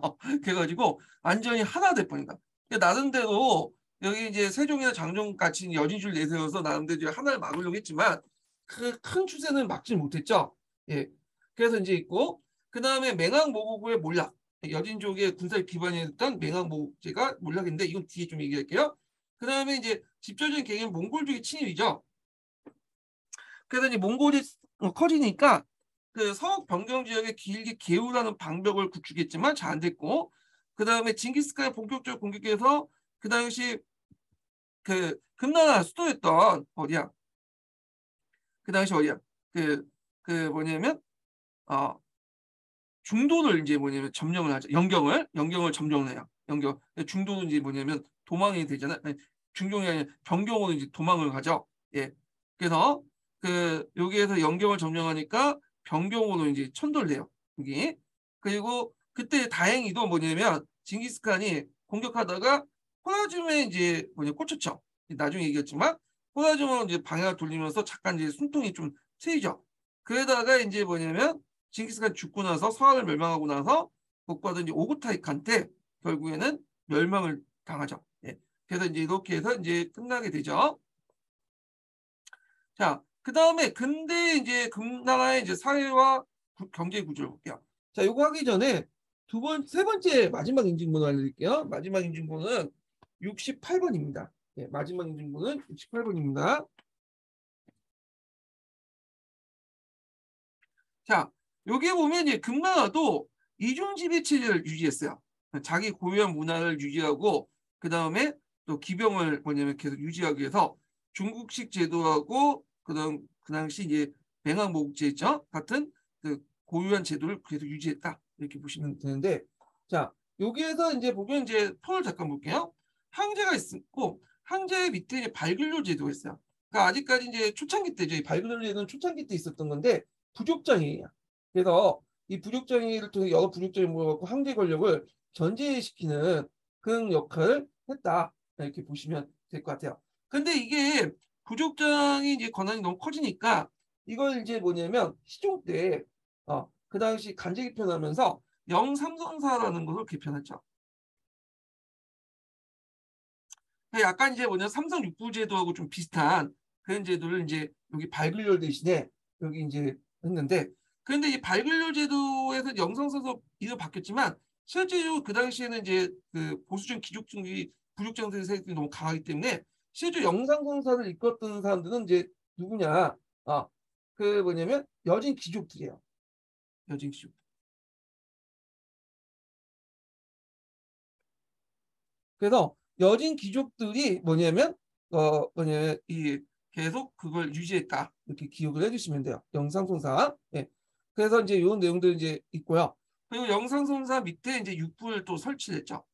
그래가지고 완전히 하나 될 뻔이다. 나름대로 여기 이제 세종이나 장종 같이 여진주를 내세워서 나름대로 하나를 막으려고 했지만 그 큰 추세는 막지 못했죠. 예. 그래서 이제 있고 그 다음에 맹황모국의 몰락 여진족의 군사를 기반이었던 맹황모국제가 몰락인데 이건 뒤에 좀 얘기할게요. 그 다음에 이제 집조적인 개념 몽골족의 침입이죠. 그래서 이제 몽골이 커지니까 그 서욱 변경 지역에 길게 개우라는 방벽을 구축했지만 잘 안 됐고 그 다음에 징기스칸이 본격적으로 공격해서 그 당시 그 금나라 수도였던 어디야? 그 당시 어디야? 그 뭐냐면 중도를 이제 뭐냐면 점령을 하죠. 영경을 점령을 해요. 영경. 중도는 이제 뭐냐면 도망이 되잖아요. 아니, 중종이 아니라 변경으로 이제 도망을 가죠. 예. 그래서 그 여기에서 영경을 점령하니까 변경으로 이제 천도를 해요. 여기. 그리고 그때 다행히도 뭐냐면 징기스칸이 공격하다가 호라줌에 이제 뭐냐 꽂혔죠. 나중에 얘기했지만 호라줌은 이제 방향을 돌리면서 잠깐 이제 숨통이 좀 트이죠. 그러다가 이제 뭐냐면 징기스칸 죽고 나서 서한을 멸망하고 나서 복받은 이제 오구타이칸한테 결국에는 멸망을 당하죠. 예. 그래서 이제 이렇게 해서 이제 끝나게 되죠. 자, 그 다음에 근대 이제 금나라의 이제 사회와 경제 구조를 볼게요. 자, 이거 하기 전에 세 번째 마지막 인증번호 알려드릴게요. 마지막 인증번호는 68번입니다. 예, 마지막 인증번호는 68번입니다. 자, 여기에 보면 이제 금나라도 이중지배 체제를 유지했어요. 자기 고유한 문화를 유지하고 그 다음에 또 기병을 뭐냐면 계속 유지하기 위해서 중국식 제도하고 그다음 그 당시 이제 맹황모국제 있죠 같은 그 고유한 제도를 계속 유지했다 이렇게 보시면 되는데 자 여기에서 이제 보면 이제 표를 잠깐 볼게요. 황제가 있고 황제 밑에 이제 발근료 제도가 있어요. 그러니까 아직까지 이제 초창기 때죠. 이 발근료 제도는 초창기 때 있었던 건데 부족장이에요. 그래서 이 부족장이를 통해 여러 부족장이 모여갖고 황제 권력을 견제시키는 그런 역할을 했다. 이렇게 보시면 될 것 같아요. 근데 이게 부족장이 이제 권한이 너무 커지니까 이걸 이제 뭐냐면 시종 때 그 당시 간제 개편하면서 영삼성사라는 것을 개편했죠. 약간 이제 뭐냐 삼성 육부제도하고 좀 비슷한 그런 제도를 이제 여기 발글열 대신에 여기 이제 했는데 그런데 이 발글열 제도에서 영성사서 이름 바뀌었지만 실제로 그 당시에는 이제 그 보수적 기족주의 부족장들 세력이 너무 강하기 때문에 실제 영상공사를 이끌었던 사람들은 이제 누구냐 그 뭐냐면 여진 귀족들이에요. 여진 귀족. 그래서 여진 귀족들이 뭐냐면 이 계속 그걸 유지했다 이렇게 기억을 해주시면 돼요. 영상송사. 예. 그래서 이제 이런 내용들 이제 있고요. 그리고 영상송사 밑에 이제 육부를 또 설치했죠.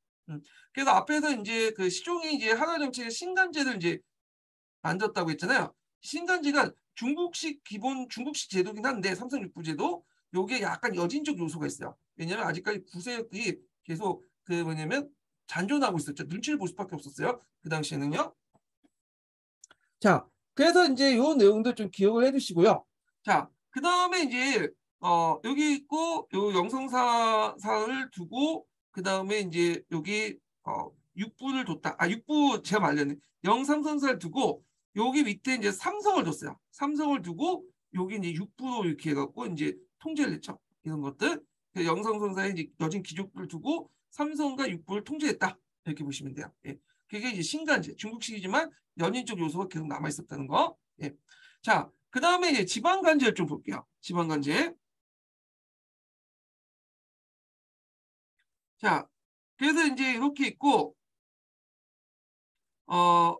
그래서 앞에서 이제 그 시종이 이제 하나 정책의 신간제를 이제 만졌다고 했잖아요. 신간제가 중국식 제도긴 한데 삼성 육부 제도 요게 약간 여진적 요소가 있어요. 왜냐하면 아직까지 구세력들이 계속 그 뭐냐면 잔존하고 있었죠. 눈치를 볼 수밖에 없었어요. 그 당시에는요. 자, 그래서 이제 요 내용들 좀 기억을 해두시고요. 자, 그 다음에 이제 여기 있고 요 영성사를 두고 그다음에 이제 여기 육부를 뒀다. 육부 제가 말렸네. 영삼성사를 두고 여기 밑에 이제 삼성을 뒀어요. 삼성을 두고 여기 이제 육부로 이렇게 해갖고 이제 통제를 했죠. 이런 것들. 영삼성사에 이제 여진 귀족들을 두고 삼성과 육부를 통제했다. 이렇게 보시면 돼요. 예. 그게 이제 신간제, 중국식이지만 연인적 요소가 계속 남아 있었다는 거. 예. 자, 그 다음에 이제 지방간제를 좀 볼게요. 지방간제. 자, 그래서 이제 이렇게 있고,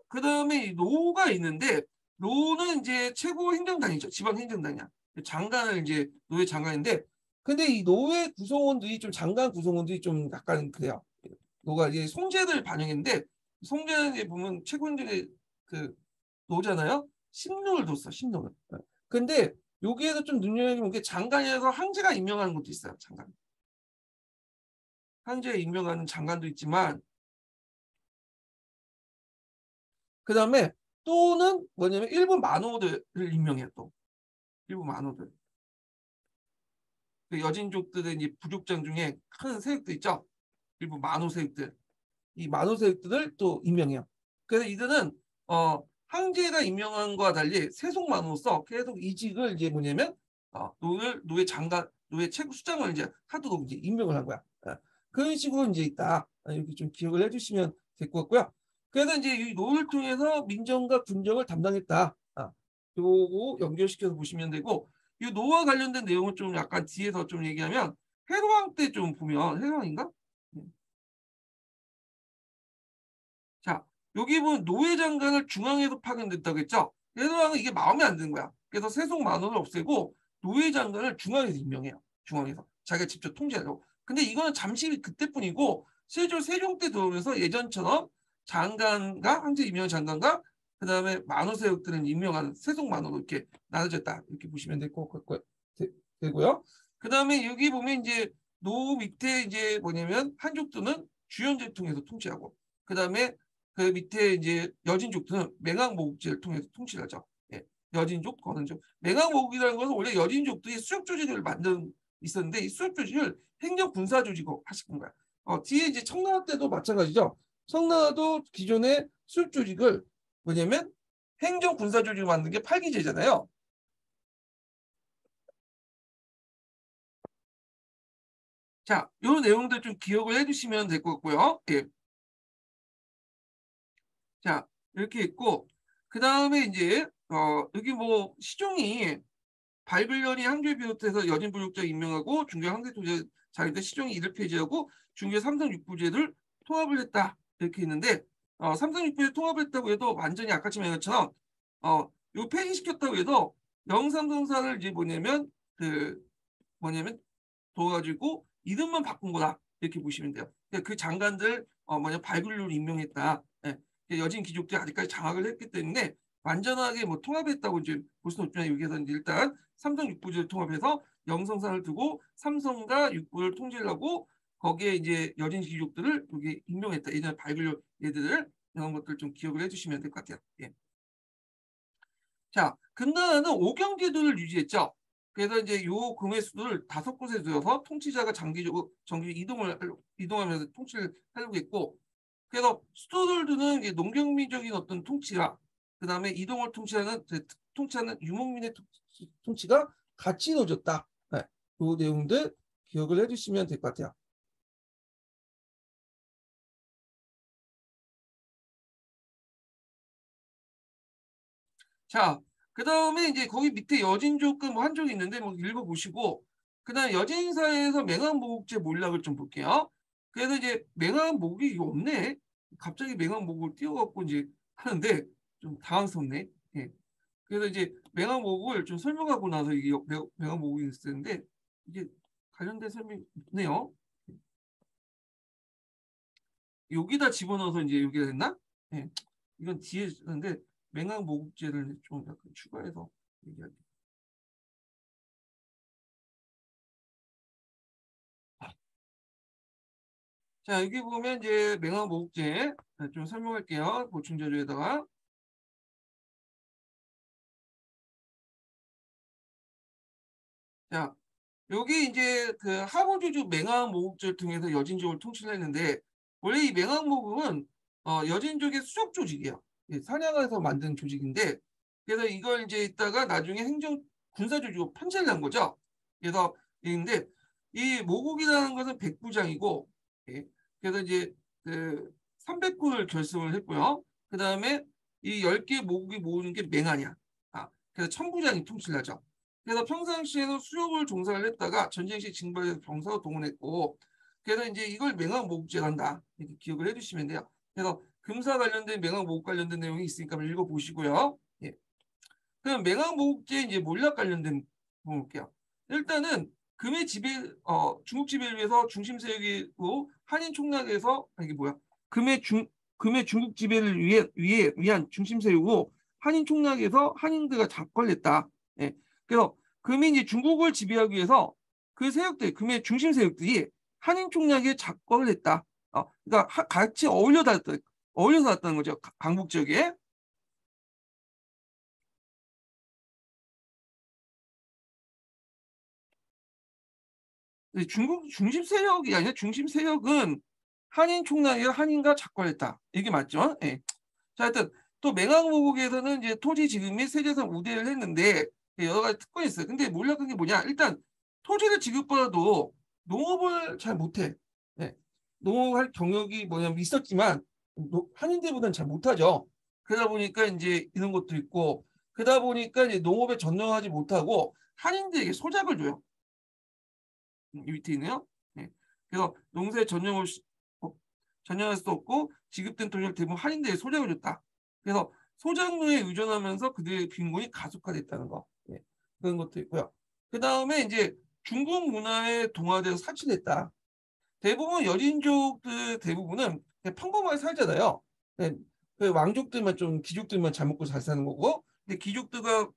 그 다음에 노가 있는데, 노는 이제 최고 행정단이죠. 지방 행정단이야. 장관을 이제 노예 장관인데, 근데 이 노예 구성원들이 좀 장관 구성원들이 좀 약간 그래요. 노가 이제 송제를 반영했는데, 송제에 보면 최고 행정의 그 노잖아요. 신노를 뒀어, 신노를. 근데 여기에서 좀 눈여겨보는 게 장관이라서 황제가 임명하는 것도 있어요. 장관. 황제가 임명하는 장관도 있지만 그 다음에 또는 뭐냐면 일본 만호들을 임명해요. 또 일본 만호들. 그 여진족들의 이제 부족장 중에 큰 세력들 있죠. 일본 만호 세력들. 이 만호 세력들을 또 임명해요. 그래서 이들은 황제가 임명한 거와 달리 세속 만호로서 계속 이직을 이제 뭐냐면 노예 장관, 노예 최고 수장을 이제 하도록 이제 임명을 한 거야. 그런 식으로 이제 있다. 이렇게 좀 기억을 해주시면 될 것 같고요. 그래서 이제 이 노를 통해서 민정과 군정을 담당했다. 요거 연결시켜서 보시면 되고 이 노와 관련된 내용은 좀 약간 뒤에서 좀 얘기하면 해로왕 때 좀 보면 해로왕인가? 자, 여기 보면 노예 장관을 중앙에서 파견됐다고 했죠. 해로왕은 이게 마음에 안 드는 거야. 그래서 세속 만원을 없애고 노예 장관을 중앙에서 임명해요. 중앙에서 자기가 직접 통제하려고. 근데 이거는 잠시 그때뿐이고 실제로 세종 때 들어오면서 예전처럼 장관과 황제 임명 장관과 그다음에 만호세력들은 임명하는 세속 만호로 이렇게 나눠졌다. 이렇게 보시면 되고요. 그다음에 여기 보면 이제 노 밑에 이제 뭐냐면 한족들은 주연제 통해서 통치하고 그다음에 그 밑에 이제 여진족들은 맹항모국제를 통해서 통치를 하죠. 예. 여진족, 거는족. 맹항모국이라는 것은 원래 여진족들이 수렵 조직을 만든 있었는데 이 수렵 조직을 행정 군사 조직으로 하신 거야. 뒤에 이제 청나라 때도 마찬가지죠. 청나라도 기존의 수렵 조직을 뭐냐면 행정 군사 조직을 만든 게 팔기제잖아요. 자, 이 내용들 좀 기억을 해주시면 될 것 같고요. 예. 자, 이렇게 있고, 그 다음에 이제, 여기 뭐, 시종이 발굴년이 항조를 비롯해서 여진 부족자 임명하고 중개 항대 토제 자리대 시종이 이를 폐지하고 중개 삼성 육부제를 통합을 했다. 이렇게 있는데, 삼성 육부제 통합을 했다고 해도 완전히 아까 말한 것처럼, 요 폐지시켰다고 해도 영삼성사를 이제 뭐냐면, 둬가지고 이름만 바꾼 거다. 이렇게 보시면 돼요. 그러니까 그 장관들, 발굴률을 임명했다. 예. 여진 귀족들이 아직까지 장악을 했기 때문에 완전하게 뭐 통합했다고 이제 볼 수는 없지만 여기에서 이제 일단 삼성 육부제를 통합해서 영성사를 두고 삼성과 육부를 통제를 하고 거기에 이제 여진 귀족들을 여기 임명했다. 예전에 발굴 얘들을 이런 것들 좀 기억을 해주시면 될 것 같아요. 예. 자, 근나라는 오경제도를 유지했죠. 그래서 이제 요 금의 수를 5곳에 두어서 통치자가 장기적으로 이동하면서 통치를 하려고 했고, 그래서 수도를 두는 농경민적인 어떤 통치와 그 다음에 이동을 통치하는 유목민의 통치가 같이 이루어졌다. 네, 그 내용들 기억을 해주시면 될 것 같아요. 자, 그 다음에 이제 거기 밑에 여진족과 뭐 한족이 있는데 뭐 읽어보시고, 그 다음에 여진사에서 맹암모국제 몰락을 좀 볼게요. 그래서 이제 맹암모국이 이거 없네. 갑자기 맹암모국을 띄워갖고 이제 하는데 좀 당황스럽네. 예. 그래서 이제 맹암모국을 좀 설명하고 나서 이게 맹암모국이 있었는데 이게 관련된 설명이 있네요. 여기다 집어넣어서 이제 여기가 됐나? 예. 이건 뒤에 있는데 맹암모국제를 좀 약간 추가해서 얘기할게요. 자, 여기 보면 이제 맹암모국제 좀 설명할게요. 보충 자료에다가. 자, 여기 이제 그 하모주주 맹항모국제를 통해서 여진족을 통치했는데 원래 이 맹항모국은 여진족의 수족 조직이에요. 예, 사냥해서 만든 조직인데 그래서 이걸 이제 있다가 나중에 행정 군사 조직으로 편제를 한 거죠. 그래서 근데 이 모국이라는 것은 백부장이고 예, 그래서 이제 그 300군을 결성을 했고요. 그 다음에 이 10개 모국이 모으는 게 맹하냐. 그래서 천부장이 통치를 하죠. 그래서 평상시에는 수욕을 종사를 했다가 전쟁 시 징발해서 병사로 동원했고 그래서 이제 이걸 맹항모국제한다 이렇게 기억을 해주시면 돼요. 그래서 금사 관련된 맹항모국 관련된 내용이 있으니까 한번 읽어보시고요. 예. 그럼 맹항모국제 이제 몰락 관련된 부분 볼게요. 일단은 금의 지배 중국 지배를 위해서 중심 세력이고 한인 총락에서 이게 뭐야? 금의 중국 지배를 위한 중심 세력이고 한인 총락에서 한인들과 작걸렸다. 예. 그래서 금이 이제 중국을 지배하기 위해서 그 세력들, 금의 중심 세력들이 한인 총략에 작걸을 했다. 그러니까 같이 어울려 살았다는 거죠. 강북 지역에. 중국 중심 세력이 아니라 중심 세력은 한인 총략에 한인과 작걸했다. 이게 맞죠? 예. 자, 하여튼 또 맹항모국에서는 이제 토지 지급 및 세제선 우대를 했는데 여러 가지 특권이 있어요. 근데 몰락한 게 뭐냐? 일단 토지를 지급받아도 농업을 잘 못해. 네. 농업할 경력이 뭐냐면 있었지만 한인들보다는 잘 못하죠. 그러다 보니까 이제 이런 것도 있고 그러다 보니까 이제 농업에 전념하지 못하고 한인들에게 소작을 줘요. 이 밑에 있네요. 네. 그래서 농사에 전념할 수 없고 지급된 토지를 대부분 할인대에 소작을 줬다. 그래서 소작로에 의존하면서 그들의 빈곤이 가속화됐다는 거. 예, 그런 것도 있고요. 그 다음에 이제 중국 문화에 동화돼서 사치됐다. 대부분 여진족들 대부분은 그냥 평범하게 살잖아요. 그 왕족들만 좀 귀족들만 잘 먹고 잘 사는 거고, 근데 귀족들과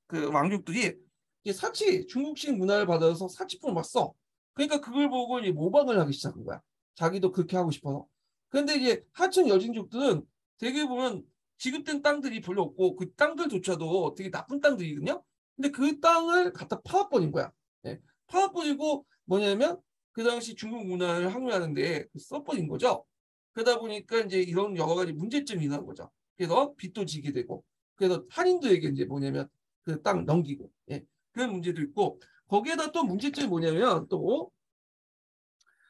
그 왕족들이 이제 중국식 문화를 받아서 사치품을 막 써. 그러니까 그걸 보고 이제 모방을 하기 시작한 거야. 자기도 그렇게 하고 싶어서. 근데 이제 하층 여진족들은 되게 보면 지급된 땅들이 별로 없고 그 땅들조차도 되게 나쁜 땅들이거든요. 근데 그 땅을 갖다 파업버린 거야. 예. 파업버리고 뭐냐면 그 당시 중국 문화를 항의하는데 써버린 거죠. 그러다 보니까 이제 이런 여러 가지 문제점이 있는 거죠. 그래서 빚도 지게 되고, 그래서 한인들에게 이제 뭐냐면 그 땅 넘기고, 예. 그런 문제도 있고, 거기에다 또 문제점이 뭐냐면 또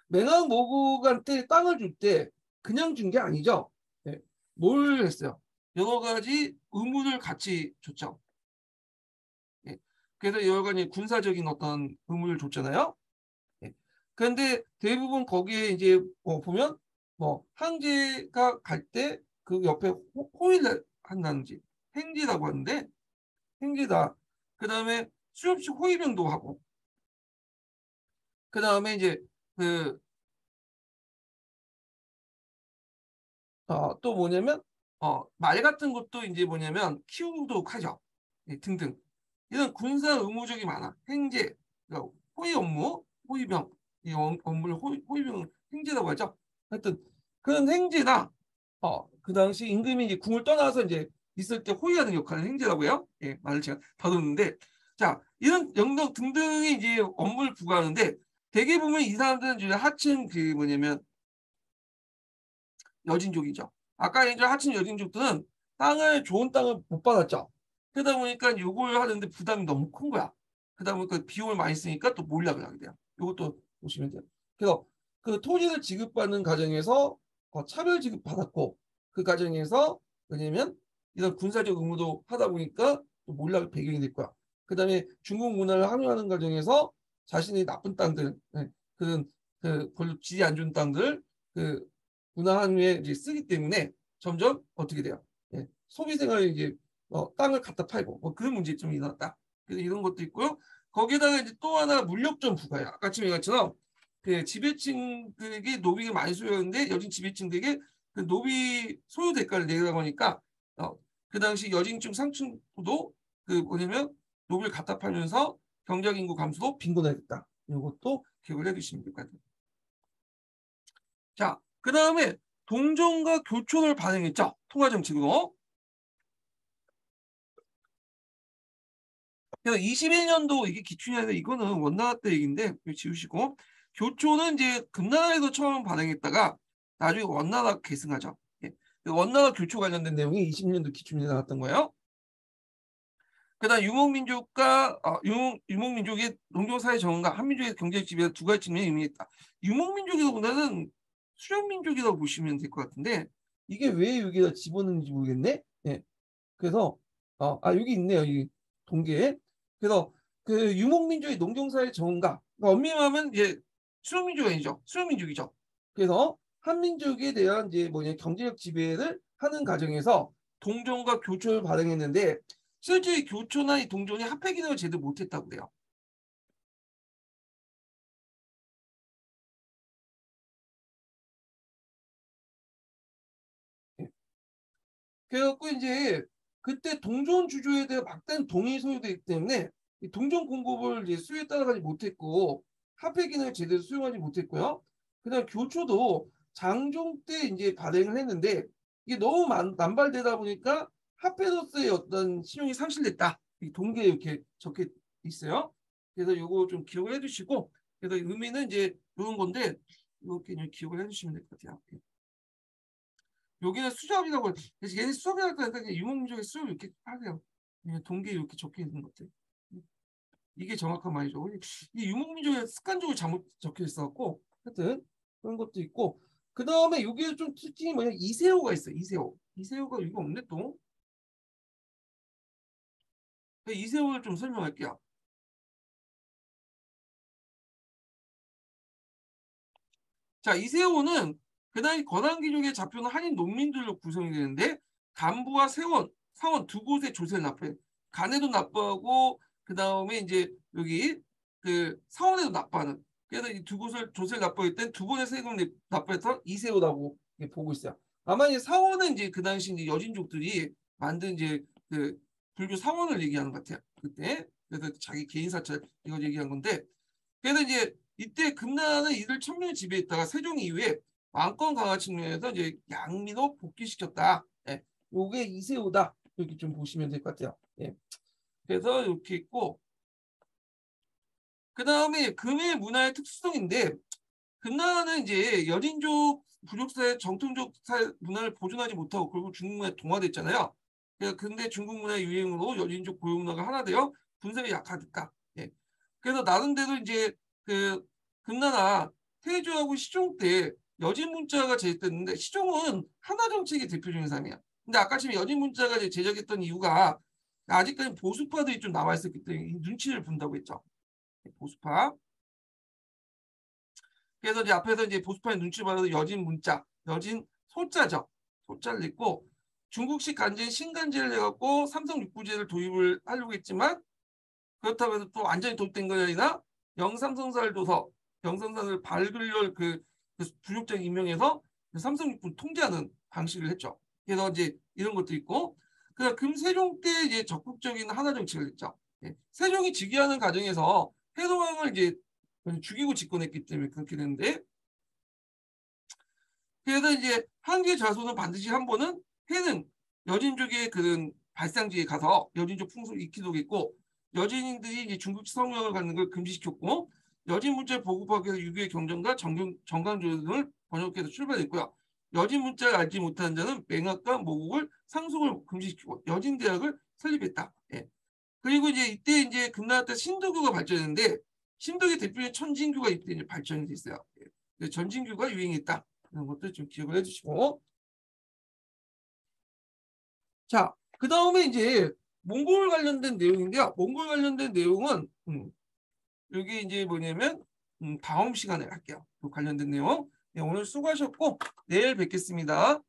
맹항모국한테 땅을 줄 때 그냥 준 게 아니죠. 예. 뭘 했어요? 여러 가지 의무를 같이 줬죠. 예. 그래서 여러 가지 군사적인 어떤 의무를 줬잖아요. 예. 그런데 대부분 거기에 이제 보면 뭐 항제가 갈 때 그 옆에 호의를 한다든지 행제라고 하는데 행제다. 그 다음에 수없이 호위병도 하고 그 다음에 이제 그 또 뭐냐면 말 같은 것도 이제 뭐냐면 키우도록 하죠. 예, 등등 이런 군사 의무적이 많아. 행제, 그러니까 호위 업무, 호위병 이 업무를 호위병 행제라고 하죠. 하여튼 그런 행제나 그 당시 임금이 이제 궁을 떠나서 이제 있을 때 호위하는 역할을 행제라고 해요. 예, 말을 제가 다뤘는데 자 이런 영역 등등이 이제 업무를 부과하는데 대개 보면 이 사람들은 이제 하층 그 뭐냐면 여진족이죠. 아까 이제 하층 여진족들은 좋은 땅을 못 받았죠. 그러다 보니까 요걸 하는데 부담이 너무 큰 거야. 그러다 보니까 비용을 많이 쓰니까 또 몰락을 하게 돼요. 이것도 보시면 돼요. 그래서 그 토지를 지급받는 과정에서 차별 지급 받았고 그 과정에서 왜냐면 이런 군사적 의무도 하다 보니까 또 몰락의 배경이 될 거야. 그다음에 중국 문화를 항의하는 과정에서 자신의 나쁜 땅들, 그런 그 별로 질이 안 좋은 땅들 그 문화 항의에 이제 쓰기 때문에 점점 어떻게 돼요? 예, 소비 생활에 이제 땅을 갖다 팔고 뭐 그런 문제점이 일어났다. 그래서 이런 것도 있고요. 거기에다가 이제 또 하나 물력점 부과예요. 아까 지금 얘기했처럼 그 지배층들에게 노비가 많이 소유하는데 여진 지배층들에게 그 노비 소유 대가를 내다 보니까 그 당시 여진층 상층도 그 뭐냐면 노비를 갖다 팔면서 경제적 인구 감소도 빈곤화됐다. 이것도 기억을 해두시면 될 것 같아요. 자, 그 다음에 동정과 교촌을 발행했죠. 통화 정책으로. 그래서 21년도 이게 기춘이라서 이거는 원나라 때 얘기인데 이거 지우시고, 교초는 이제 금나라에서 처음 발행했다가 나중에 원나라 계승하죠. 예. 원나라 교초 관련된 내용이 20년도 기춘에 나왔던 거예요. 그다음 유목민족과 유목민족의 농경사회 정응과 한민족의 경제적 지배 두 가지 측면이 의미했다. 유목민족이라기보다는 수렵민족이라고 보시면 될 것 같은데 이게 왜 여기다 집어넣는지 모르겠네. 예. 그래서 여기 있네요. 이 동계에. 그래서 그 유목민족의 농경사회 정응과, 그러니까 엄밀히 말하면 이제 수렵민족이 아니죠. 수렵민족이죠. 그래서 한민족에 대한 이제 경제적 지배를 하는 과정에서 동정과 교초를 발행했는데 실제 이 교초나 이 동정이 합해 기능을 제대로 못했다고 그래요. 예. 그래갖고 이제 그때 동전 주조에 대해 막대한 동의 소유되기 때문에 이 동전 공급을 이제 수요에 따라가지 못했고 합해 기능을 제대로 수용하지 못했고요. 그다음 교초도 장종 때 이제 발행을 했는데 이게 너무 남발되다 보니까 합해로서의 어떤 신용이 상실됐다. 이 동계에 이렇게 적혀 있어요. 그래서 이거 좀 기억을 해두시고, 그래서 의미는 이제 이런 건데 이렇게 기억을 해주시면 될 것 같아요. 여기는 수작이라고, 그래서 얘는 수작이라고 하니까 유목민족의 수작 이렇게 하세요. 동계 이렇게 적혀 있는 것들. 이게 정확한 말이죠. 이 유목민족의 습관적으로 잘못 적혀 있어갖고 하여튼 그런 것도 있고, 그 다음에 여기에 좀 특징이 뭐냐, 이세호가 있어요. 이세호가 이거 없네 또. 이세호를 좀 설명할게요. 자, 이세호는 그날 권한귀족의 자표는 한인 농민들로 구성이 되는데 간부와 사원 두 곳에 조세를 납부해. 간에도 납부하고 그 다음에 이제 여기 그 사원에도 납부하는. 그래서 이 두 곳을 조세를 납부할 때 두 번의 세금을 납부해서 이세호라고 보고 있어요. 아마 이제 사원은 이제 그 당시 이제 여진족들이 만든 이제 그 불교 사원을 얘기하는 것 같아요. 그때 그래서 자기 개인 사찰 이걸 얘기한 건데, 그래서 이제 이때 금나라는 이들 천명을 지배했다가 세종 이후에 왕권 강화 측면에서 이제 양민으로 복귀시켰다. 예. 요게 이세호다. 이렇게 좀 보시면 될 것 같아요. 예. 그래서 이렇게 있고, 그 다음에 금의 문화의 특수성인데 금나라는 이제 여진족 부족사의 정통적 문화를 보존하지 못하고 결국 중국 문화에 동화됐잖아요. 근데 중국 문화의 유행으로 여진족 고유 문화가 하나 되어 분석이 약화됐다. 예. 그래서 나름대로 이제 그 금나라 태조하고 시종 때 여진 문자가 제작됐는데 시종은 하나 정책의 대표적인 사람이야. 근데 아까 지금 여진 문자가 제작했던 이유가 아직까지 보수파들이 좀 남아 있었기 때문에 눈치를 본다고 했죠. 보수파. 그래서 이제 앞에서 이제 보수파의 눈치 받아서 여진 문자, 여진 소자죠. 소자를 냈고 중국식 간제인 신간제를 해갖고 삼성 육부제를 도입을 하려고 했지만 그렇다고 해서 또 완전히 도입된 건 아니라 영삼성사를 둬서 영삼성사를 발굴열 부족장 임명해서 삼성 육부를 통제하는 방식을 했죠. 그래서 이제 이런 것도 있고, 그래서 금세종 때 이제 적극적인 하나 정책을 했죠. 예. 세종이 즉위하는 과정에서 해동왕을 이제 죽이고 집권했기 때문에 그렇게 되는데, 그래서 이제 한계 좌소는 반드시 한 번은 해는 여진족의 그런 발상지에 가서 여진족 풍속을 익히도록 했고, 여진인들이 이제 중국식 성명을 갖는 걸 금지시켰고, 여진 문자를 보급하기 위해서 유교의 경전과 정강조 등을 번역해서 출발했고요. 여진 문자를 알지 못하는 자는 맹학과 모국을 상속을 금지시키고 여진 대학을 설립했다. 예. 그리고 이제 이때 이제 금나라 때 신도교가 발전했는데 신도교 대표의 천진교가 이때 이제 발전이 됐어요. 예. 전진교가 유행했다. 이런 것도 좀 기억을 해주시고. 자, 그 다음에 이제 몽골 관련된 내용인데요. 몽골 관련된 내용은 여기 이제 뭐냐면 다음 시간에 할게요. 그 관련된 내용. 네, 오늘 수고하셨고 내일 뵙겠습니다.